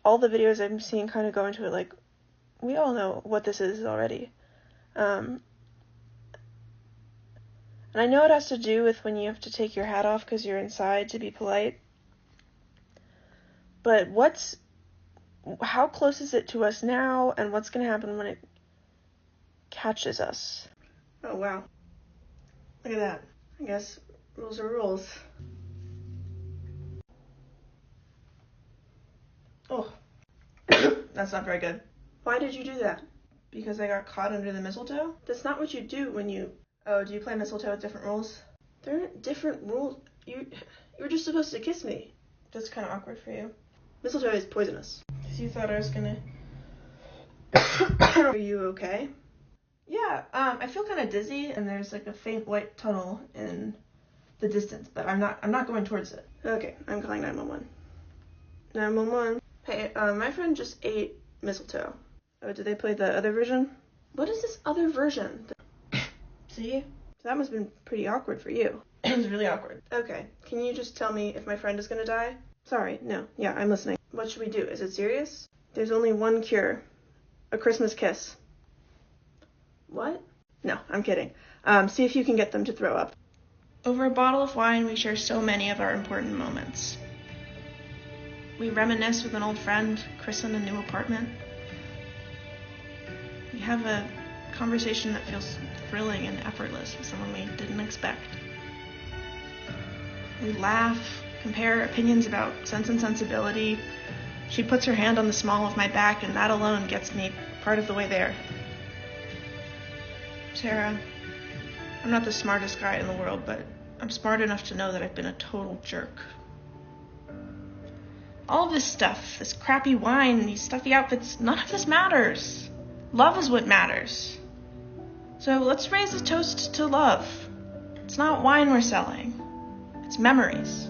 all the videos I'm seeing kind of go into it like, we all know what this is already. And I know it has to do with when you have to take your hat off because you're inside to be polite. But how close is it to us now, and what's going to happen when it catches us? Oh, wow. Look at that. I guess rules are rules. Oh. That's not very good. Why did you do that? Because I got caught under the mistletoe? That's not what you do when you... Oh, do you play mistletoe with different rules? There aren't different rules. You were just supposed to kiss me. That's kind of awkward for you. Mistletoe is poisonous. Because you thought I was gonna... Are you okay? Yeah, I feel kind of dizzy, and there's like a faint white tunnel in the distance, but I'm not going towards it. Okay, I'm calling 911. 911. Hey, my friend just ate mistletoe. Oh, did they play the other version? What is this other version? See? That must have been pretty awkward for you. It was really awkward. Okay, can you just tell me if my friend is gonna die? Sorry, no. Yeah, I'm listening. What should we do? Is it serious? There's only one cure. A Christmas kiss. What? No, I'm kidding. See if you can get them to throw up. Over a bottle of wine, we share so many of our important moments. We reminisce with an old friend, christen a new apartment. We have a conversation that feels thrilling and effortless with someone we didn't expect. We laugh, compare opinions about Sense and Sensibility. She puts her hand on the small of my back, and that alone gets me part of the way there. Sarah, I'm not the smartest guy in the world, but I'm smart enough to know that I've been a total jerk. All of this stuff, this crappy wine, these stuffy outfits, none of this matters. Love is what matters. So let's raise a toast to love. It's not wine we're selling. It's memories.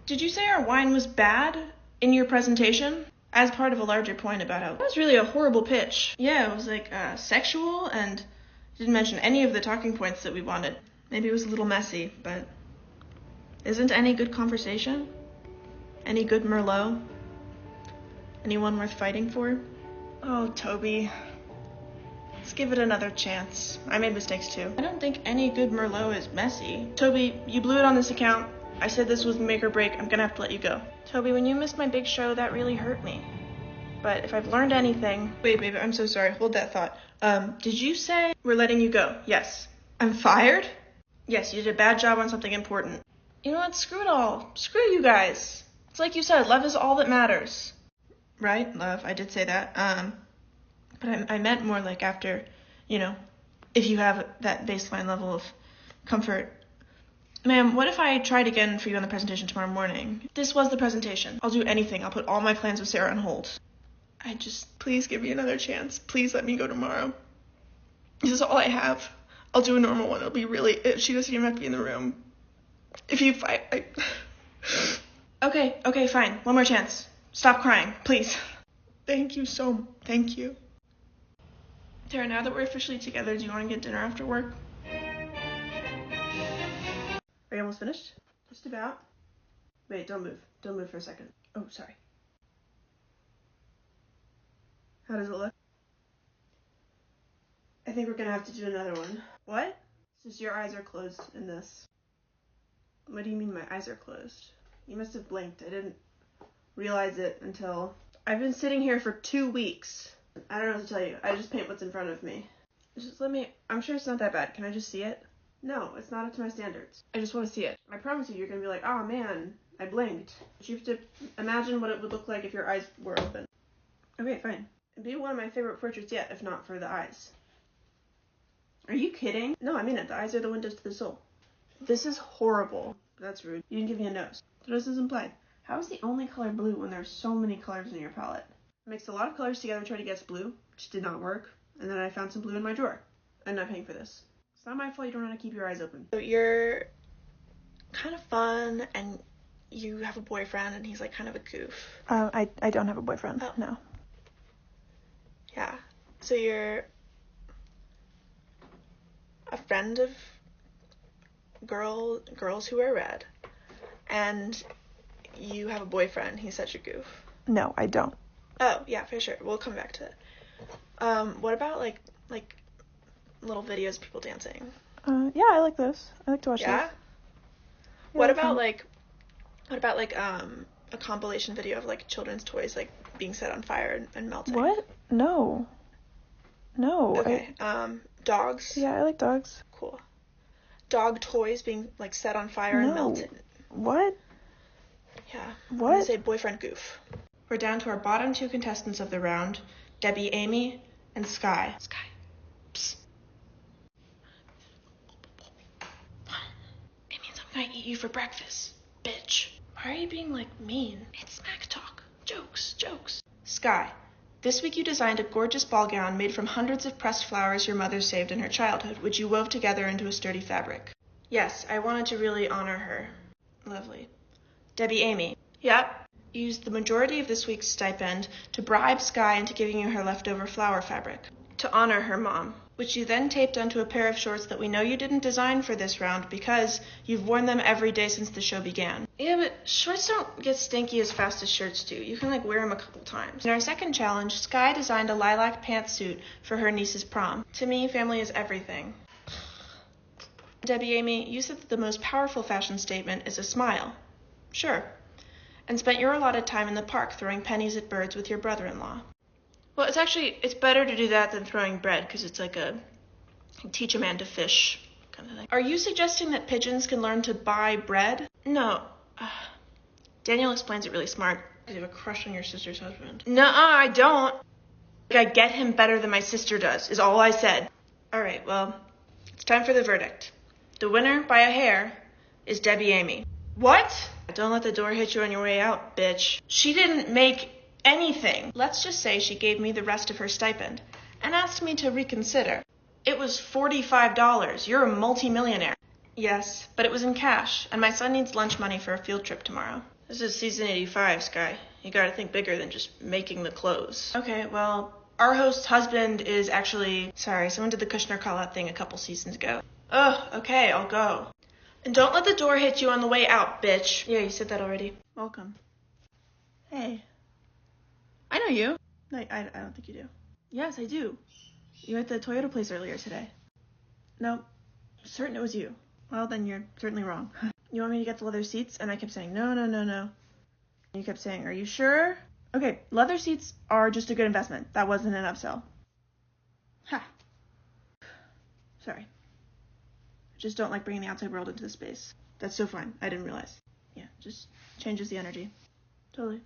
Did you say our wine was bad in your presentation? As part of a larger point about how that was really a horrible pitch. Yeah, it was like sexual and didn't mention any of the talking points that we wanted. Maybe it was a little messy, but isn't any good conversation? Any good Merlot? Anyone worth fighting for? Oh, Toby. Let's give it another chance. I made mistakes too. I don't think any good Merlot is messy. Toby, you blew it on this account. I said this was make or break. I'm gonna have to let you go. Toby, when you missed my big show, that really hurt me. But if I've learned anything... Wait, baby, I'm so sorry. Hold that thought. Did you say we're letting you go? Yes. I'm fired? Yes, you did a bad job on something important. You know what? Screw it all. Screw you guys. It's like you said, love is all that matters. Right, love. I did say that. But I meant more like after, you know, if you have that baseline level of comfort. Ma'am, what if I tried again for you on the presentation tomorrow morning? This was the presentation. I'll do anything. I'll put all my plans with Sarah on hold. Please give me another chance. Please let me go tomorrow. This is all I have. I'll do a normal one. It'll be really, she doesn't even have to be in the room. If you fight, Okay, fine. One more chance. Stop crying, please. Thank you. Tara, now that we're officially together, do you want to get dinner after work? Are you almost finished? Just about. Wait, don't move. Don't move for a second. Oh, sorry. How does it look? I think we're gonna have to do another one. What? It's just your eyes are closed in this. What do you mean my eyes are closed? You must have blinked. I didn't realize it until... I've been sitting here for 2 weeks. I don't know what to tell you. I just paint what's in front of me. Just let me... I'm sure it's not that bad. Can I just see it? No, it's not up to my standards. I just want to see it. I promise you, you're gonna be like, oh man, I blinked. But you have to imagine what it would look like if your eyes were open. Okay, fine. It'd be one of my favorite portraits yet, if not for the eyes. Are you kidding? No, I mean it. The eyes are the windows to the soul. This is horrible. That's rude. You didn't give me a nose. The nose is implied. How is the only color blue when there's so many colors in your palette? I mixed a lot of colors together to try to guess blue, which did not work. And then I found some blue in my drawer. I'm not paying for this. It's not my fault you don't know how to keep your eyes open. So you're kind of fun, and you have a boyfriend, and he's like kind of a goof. I don't have a boyfriend. Oh. No. Yeah. So you're a friend of girls who wear red, and you have a boyfriend. He's such a goof. No, I don't. Oh, yeah, for sure. We'll come back to that. What about like little videos of people dancing? Yeah, I like those. I like to watch Yeah? those. What that's about fun. a compilation video of like children's toys like being set on fire and melting? What? No. No. Okay. Dogs? Yeah, I like dogs. Cool. Dog toys being like set on fire and melted. What? Yeah. What? I'm gonna say boyfriend goof. We're down to our bottom 2 contestants of the round, Debbie, Amy, and Sky. Sky. Psst. It means I'm gonna eat you for breakfast, bitch. Why are you being like mean? It's smack talk. Jokes. Sky, this week you designed a gorgeous ball gown made from hundreds of pressed flowers your mother saved in her childhood, which you wove together into a sturdy fabric. Yes, I wanted to really honor her. Lovely. Debbie, Amy. Yep. Used the majority of this week's stipend to bribe Sky into giving you her leftover flower fabric, to honor her mom, which you then taped onto a pair of shorts that we know you didn't design for this round because you've worn them every day since the show began. Yeah, but shorts don't get stinky as fast as shirts do. You can wear them a couple times. In our second challenge, Sky designed a lilac pantsuit for her niece's prom. To me, family is everything. Debbie, Amy, you said that the most powerful fashion statement is a smile. Sure. And spent your allotted time in the park throwing pennies at birds with your brother-in-law. Well, it's better to do that than throwing bread, because it's like a teach a man to fish kind of thing. Are you suggesting that pigeons can learn to buy bread? No. Daniel explains it really smart. You have a crush on your sister's husband. Nuh-uh, I don't. I get him better than my sister does, is all I said. All right, well, it's time for the verdict. The winner, by a hair, is Debbie Amy. What? Don't let the door hit you on your way out, bitch. She didn't make anything. Let's just say she gave me the rest of her stipend and asked me to reconsider. It was $45. You're a multimillionaire. Yes, but it was in cash, and my son needs lunch money for a field trip tomorrow. This is season 85, Sky. You gotta think bigger than just making the clothes. Okay, well, our host's husband is actually... Sorry, someone did the Kushner call-out thing a couple seasons ago. Ugh, okay, I'll go. And don't let the door hit you on the way out, bitch. Yeah, you said that already. Welcome. Hey. I know you. No, I don't think you do. Yes, I do. You were at the Toyota place earlier today. No, certain it was you. Well, then you're certainly wrong. You want me to get the leather seats? And I kept saying, no. You kept saying, are you sure? Okay, leather seats are just a good investment. That wasn't an upsell. Ha. Sorry. Just don't like bringing the outside world into the space. That's so fine. I didn't realize. Yeah, just changes the energy. Totally.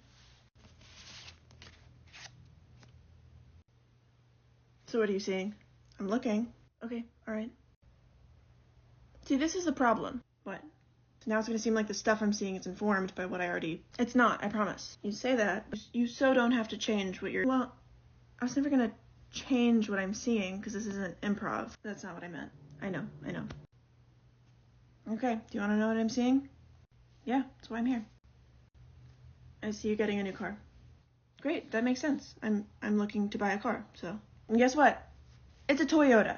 So what are you seeing? I'm looking. Okay, alright. See, this is the problem. What? So now it's gonna seem like the stuff I'm seeing is informed by what I already... It's not, I promise. You say that, but you so don't have to change what you're... Well, I was never gonna change what I'm seeing, because this isn't improv. That's not what I meant. I know. Okay, do you wanna know what I'm seeing? Yeah, that's why I'm here. I see you getting a new car. Great, that makes sense. I'm looking to buy a car, so... And guess what? It's a Toyota.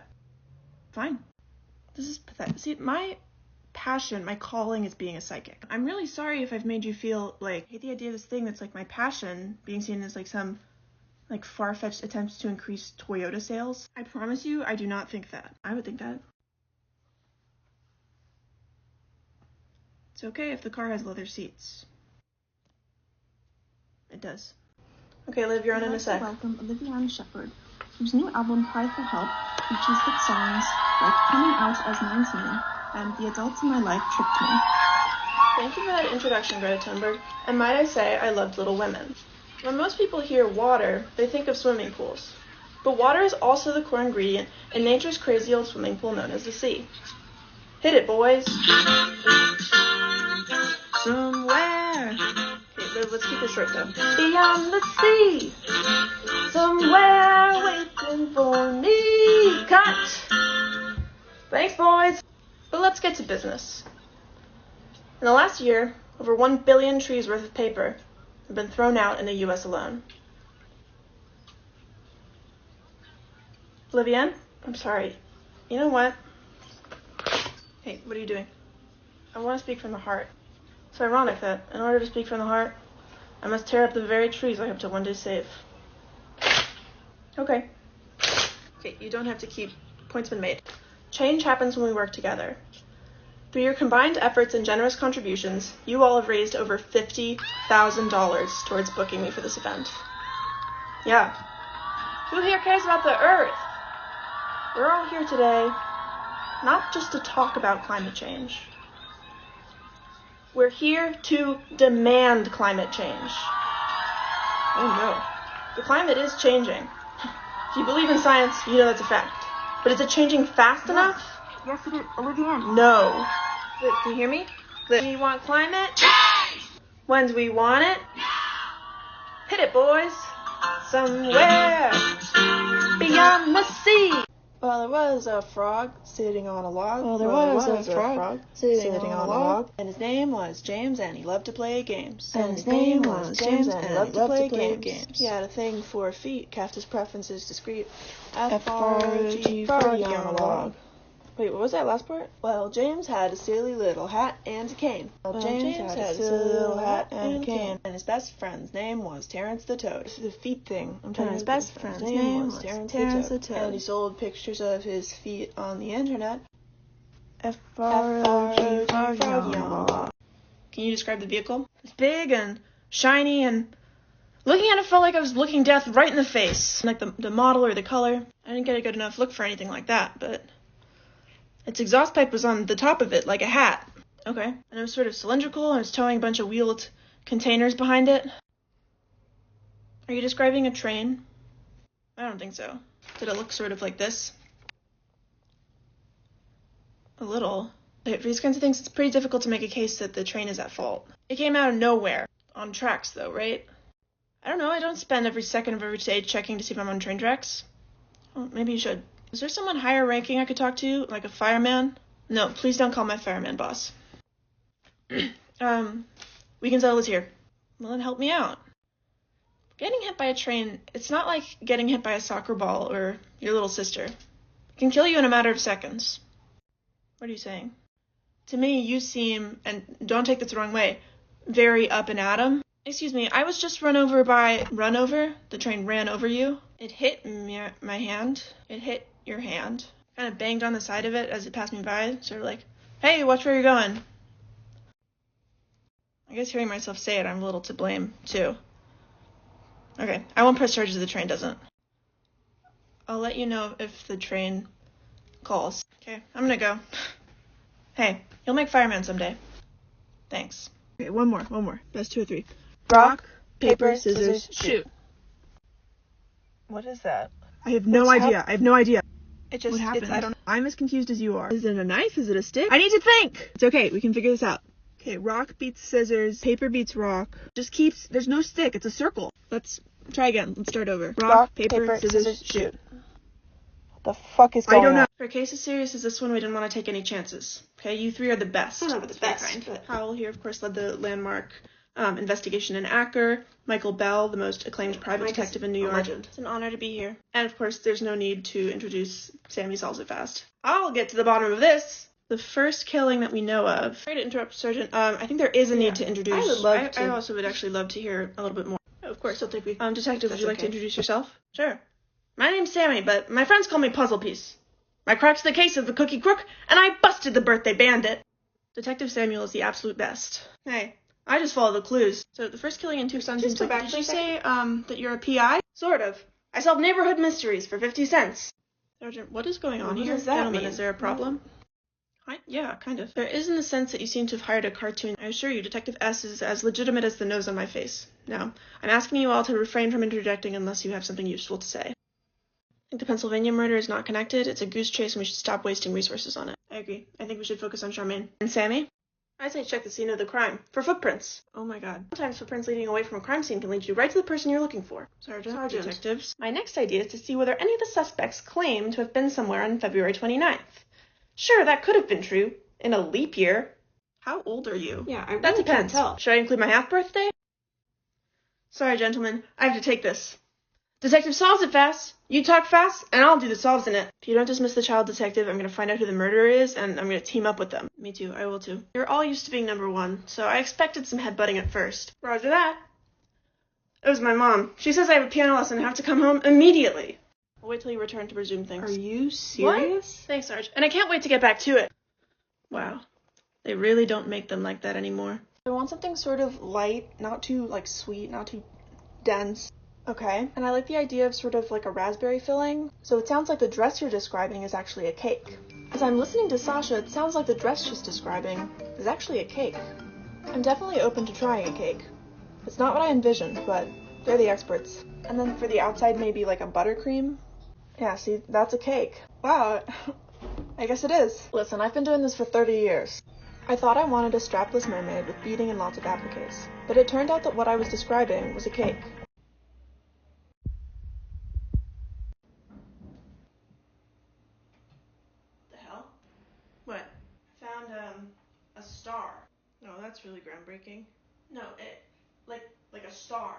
Fine. This is pathetic. See, my passion, my calling is being a psychic. I'm really sorry if I've made you feel like, I hate the idea of this thing that's like my passion being seen as like some like far-fetched attempts to increase Toyota sales. I promise you, I do not think that. I would think that. It's okay if the car has leather seats. It does. Okay, Liv, you're on in a sec. Welcome Olivia Shepherd, whose new album Cry for Help features hit songs like Coming Out as 19 and The Adults in My Life Tricked Me. Thank you for that introduction, Greta Thunberg. And might I say, I loved Little Women. When most people hear water, they think of swimming pools. But water is also the core ingredient in nature's crazy old swimming pool known as the sea. Hit it, boys. Somewhere. Okay, let's keep it short, though. Beyond the sea. Somewhere waiting for me. Cut. Thanks, boys. But let's get to business. In the last year, over 1 billion trees worth of paper have been thrown out in the U.S. alone. Vivienne? I'm sorry. You know what? Hey, what are you doing? I want to speak from the heart. It's ironic that, in order to speak from the heart, I must tear up the very trees I hope to one day save. Okay, you don't have to keep... Point's been made. Change happens when we work together. Through your combined efforts and generous contributions, you all have raised over $50,000 towards booking me for this event. Yeah. Who here cares about the Earth? We're all here today, not just to talk about climate change. We're here to demand climate change. Oh no. The climate is changing. If you believe in science, you know that's a fact. But is it changing fast enough? Yes, it is. Olivia. No. Do you hear me? Do we want climate? Change! When do we want it? Now! Hit it, boys. Somewhere beyond the sea. Well, there was a frog sitting on a log. Sitting on a log. And his name was James, and he loved to play games. And he loved to play games. He had a thing for feet, kept his preferences discreet. F-R-O-G, froggy on a log. Wait, what was that last part? Well, James had a silly little hat and a cane. And his best friend's name was Terrence the Toad. The feet thing. And his best friend's name was Terrence the Toad. And he sold pictures of his feet on the internet. F-R-O-G, froggy on a log. Can you describe the vehicle? It's big and shiny, and looking at it felt like I was looking death right in the face. Like the model or the color. I didn't get a good enough look for anything like that, but its exhaust pipe was on the top of it, like a hat. Okay. And it was sort of cylindrical, and it was towing a bunch of wheeled containers behind it. Are you describing a train? I don't think so. Did it look sort of like this? A little. For these kinds of things, it's pretty difficult to make a case that the train is at fault. It came out of nowhere. On tracks, though, right? I don't know. I don't spend every second of every day checking to see if I'm on train tracks. Well, maybe you should. Is there someone higher ranking I could talk to? Like a fireman? No, please don't call my fireman boss. We can settle this here. Well, then help me out. Getting hit by a train, it's not like getting hit by a soccer ball or your little sister. It can kill you in a matter of seconds. What are you saying? To me, you seem, and don't take this the wrong way, very up and at 'em. Excuse me, I was just run over? The train ran over you? It hit my hand. It hit your hand. Kind of banged on the side of it as it passed me by, sort of like, hey, watch where you're going. I guess hearing myself say it, I'm a little to blame, too. Okay, I won't press charges if the train doesn't. I'll let you know if the train calls. Okay, I'm gonna go. Hey, you'll make fireman someday. Thanks. Okay, one more. Best 2 or 3. Rock, paper, scissors, shoot. What is that? I have no What's idea. I have no idea. It just, What happened? I don't know. I'm as confused as you are. Is it a knife? Is it a stick? I need to think! It's okay. We can figure this out. Okay, rock beats scissors. Paper beats rock. Just keeps... There's no stick. It's a circle. Let's try again. Let's start over. Rock, paper, scissors, shoot. What the fuck is going on? I don't know. For a case as serious as this one, we didn't want to take any chances. Okay, you three are the best. I don't know about the Very best, kind. but- Howell here, of course, led the landmark investigation in Acker. Michael Bell, the most acclaimed private detective in New York. legend. It's an honor to be here. And of course, there's no need to introduce Sammy Solves It Fast. I'll get to the bottom of this. The first killing that we know of. Sorry to interrupt, Sergeant. I think there is a need to introduce. I would love to. I also would actually love to hear a little bit more. Oh, of course, I'll take you. Detective, would That's you like to okay. introduce yourself? Sure. My name's Sammy, but my friends call me Puzzle Piece. I cracked the case of the Cookie Crook, and I busted the birthday bandit. Detective Samuel is the absolute best. Hey, I just follow the clues. So the first killing in Tucson Just seems go like... back Did for a you say, that you're a PI? Sort of. I solve neighborhood mysteries for 50 cents. Sergeant, what is going on What here? does that Gentlemen, mean? is there a problem? Yeah, kind of. There is in the sense that you seem to have hired a cartoon. I assure you, Detective S is as legitimate as the nose on my face. Now, I'm asking you all to refrain from interjecting unless you have something useful to say. I think the Pennsylvania murder is not connected. It's a goose chase and we should stop wasting resources on it. I agree. I think we should focus on Charmaine. And Sammy? I say check the scene of the crime. For footprints. Oh my god. Sometimes footprints leading away from a crime scene can lead you right to the person you're looking for. Sergeant. Detectives. My next idea is to see whether any of the suspects claim to have been somewhere on February 29th. Sure, that could have been true. In a leap year. How old are you? Yeah, I That really can't depends. tell. Should I include my half-birthday? Sorry, gentlemen. I have to take this. Detective solves it fast. You talk fast, and I'll do the solves in it. If you don't dismiss the child detective, I'm going to find out who the murderer is, and I'm going to team up with them. Me too. I will too. You're all used to being number one, so I expected some headbutting at first. Roger that. It was my mom. She says I have a piano lesson and have to come home immediately. I'll wait till you return to resume things. Are you serious? Thanks, Sarge. And I can't wait to get back to it. Wow. They really don't make them like that anymore. I want something sort of light, not too, like, sweet, not too dense. Okay. And I like the idea of sort of like a raspberry filling. So it sounds like the dress you're describing is actually a cake. As I'm listening to Sasha, it sounds like the dress she's describing is actually a cake. I'm definitely open to trying a cake. It's not what I envisioned, but they're the experts. And then for the outside, maybe like a buttercream. Yeah, see, that's a cake. Wow. I guess it is. Listen, I've been doing this for 30 years. I thought I wanted a strapless mermaid with beading and lots of appliques, but it turned out that what I was describing was a cake. The hell? What? Found, a star. Oh, that's really groundbreaking. No, like a star.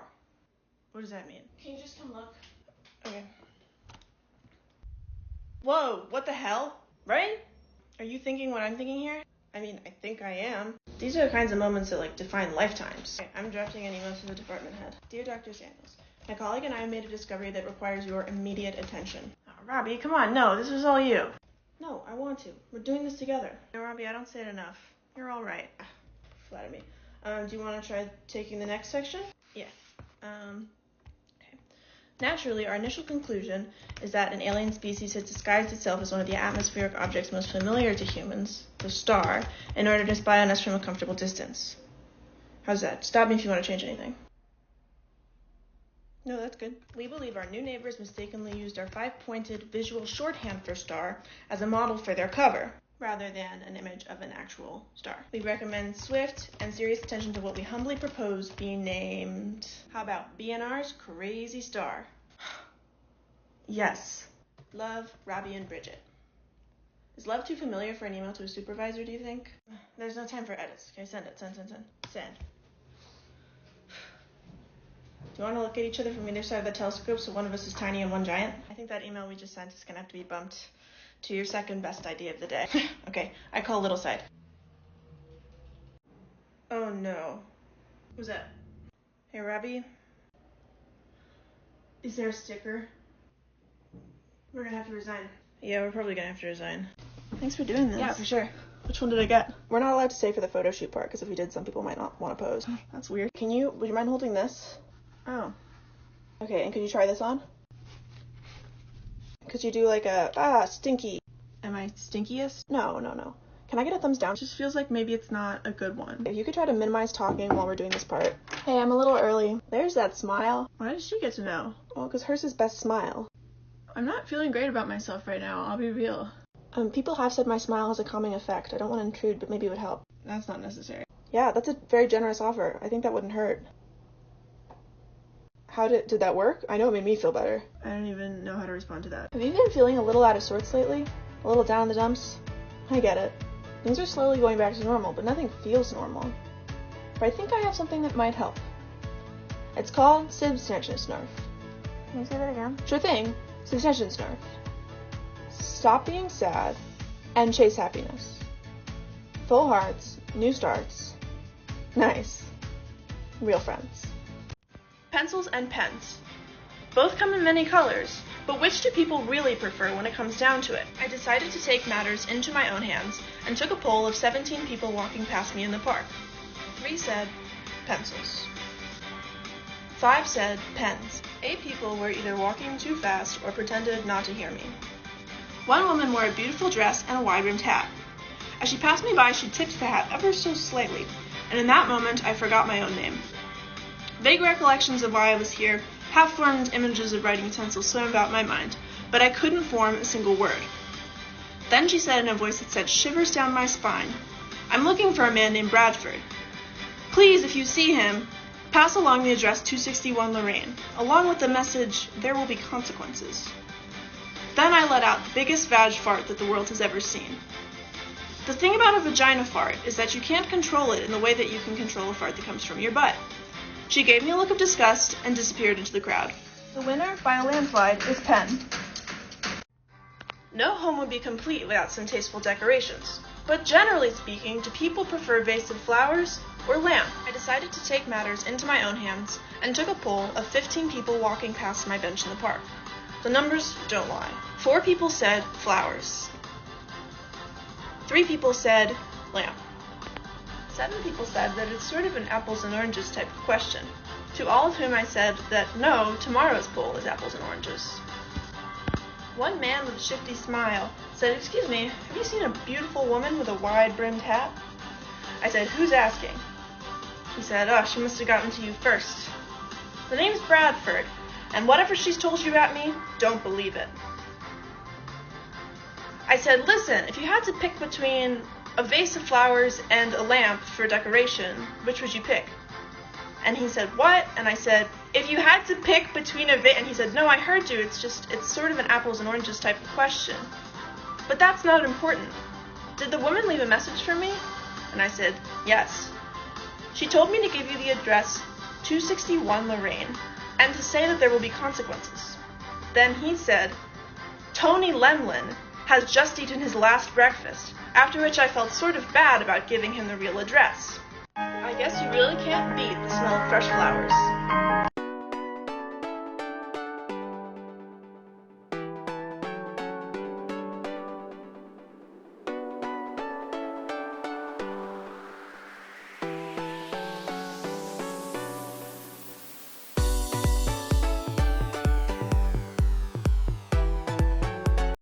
What does that mean? Can you just come look? Okay. Whoa, what the hell? Right? Are you thinking what I'm thinking here? I mean, I think I am. These are the kinds of moments that, like, define lifetimes. Okay, I'm drafting an email to the department head. Dear Dr. Samuels, my colleague and I made a discovery that requires your immediate attention. Oh, Robbie, come on, no, this was all you. No, I want to. We're doing this together. No, Robbie, I don't say it enough. You're all right. Flatter me. Do you want to try taking the next section? Yeah. Okay. Naturally, our initial conclusion is that an alien species has disguised itself as one of the atmospheric objects most familiar to humans, the star, in order to spy on us from a comfortable distance. How's that? Stop me if you want to change anything. No, that's good. We believe our new neighbors mistakenly used our 5-pointed visual shorthand for star as a model for their cover, rather than an image of an actual star. We recommend swift and serious attention to what we humbly propose be named... How about BNR's Crazy Star? Yes. Love, Robbie and Bridget. Is love too familiar for an email to a supervisor, do you think? There's no time for edits. Okay, send it. Send. Do you want to look at each other from either side of the telescope so one of us is tiny and one giant? I think that email we just sent is going to have to be bumped to your second best idea of the day. Okay, I call little side. Oh no. Who's that? Hey, Robbie? Is there a sticker? We're gonna have to resign. Yeah, we're probably gonna have to resign. Thanks for doing this. Yeah, for sure. Which one did I get? We're not allowed to say for the photo shoot part, because if we did, some people might not want to pose. That's weird. Would you mind holding this? Oh. Okay, and could you try this on? Could you do like a, stinky? Am I stinkiest? No. Can I get a thumbs down? It just feels like maybe it's not a good one. If you could try to minimize talking while we're doing this part. Hey, I'm a little early. There's that smile. Why does she get to know? Well, because hers is best smile. I'm not feeling great about myself right now, I'll be real. People have said my smile has a calming effect. I don't want to intrude, but maybe it would help. That's not necessary. Yeah, that's a very generous offer. I think that wouldn't hurt. How did that work? I know it made me feel better. I don't even know how to respond to that. Have you been feeling a little out of sorts lately? A little down in the dumps? I get it. Things are slowly going back to normal, but nothing feels normal. But I think I have something that might help. It's called Substantious-Nerf. Can you say that again? Sure thing. Substantious-Nerf. Stop being sad and chase happiness. Full hearts, new starts. Nice. Real friends. Pencils and pens. Both come in many colors, but which do people really prefer when it comes down to it? I decided to take matters into my own hands and took a poll of 17 people walking past me in the park. 3 said pencils. 5 said pens. 8 people were either walking too fast or pretended not to hear me. One woman wore a beautiful dress and a wide-brimmed hat. As she passed me by, she tipped the hat ever so slightly, and in that moment I forgot my own name. Vague recollections of why I was here, half-formed images of writing utensils swam about my mind, but I couldn't form a single word. Then she said in a voice that sent shivers down my spine, "I'm looking for a man named Bradford. Please, if you see him, pass along the address 261 Lorraine, along with the message, there will be consequences." Then I let out the biggest vag fart that the world has ever seen. The thing about a vagina fart is that you can't control it in the way that you can control a fart that comes from your butt. She gave me a look of disgust and disappeared into the crowd. The winner, by a landslide, is pen. No home would be complete without some tasteful decorations, but generally speaking, do people prefer vase of flowers or lamp? I decided to take matters into my own hands and took a poll of 15 people walking past my bench in the park. The numbers don't lie. 4 people said flowers. 3 people said lamp. 7 people said that it's sort of an apples and oranges type of question, to all of whom I said that no, tomorrow's poll is apples and oranges. One man with a shifty smile said, "Excuse me, have you seen a beautiful woman with a wide-brimmed hat?" I said, "Who's asking?" He said, "Oh, she must have gotten to you first. The name's Bradford, and whatever she's told you about me, don't believe it." I said, "Listen, if you had to pick between a vase of flowers and a lamp for decoration, which would you pick?" And he said, "What?" And I said, "If you had to pick between a vase," and he said, "No, I heard you, it's sort of an apples and oranges type of question." But that's not important. Did the woman leave a message for me? And I said, "Yes. She told me to give you the address 261 Lorraine, and to say that there will be consequences." Then he said, "Tony Lemlin has just eaten his last breakfast," after which I felt sort of bad about giving him the real address. I guess you really can't beat the smell of fresh flowers.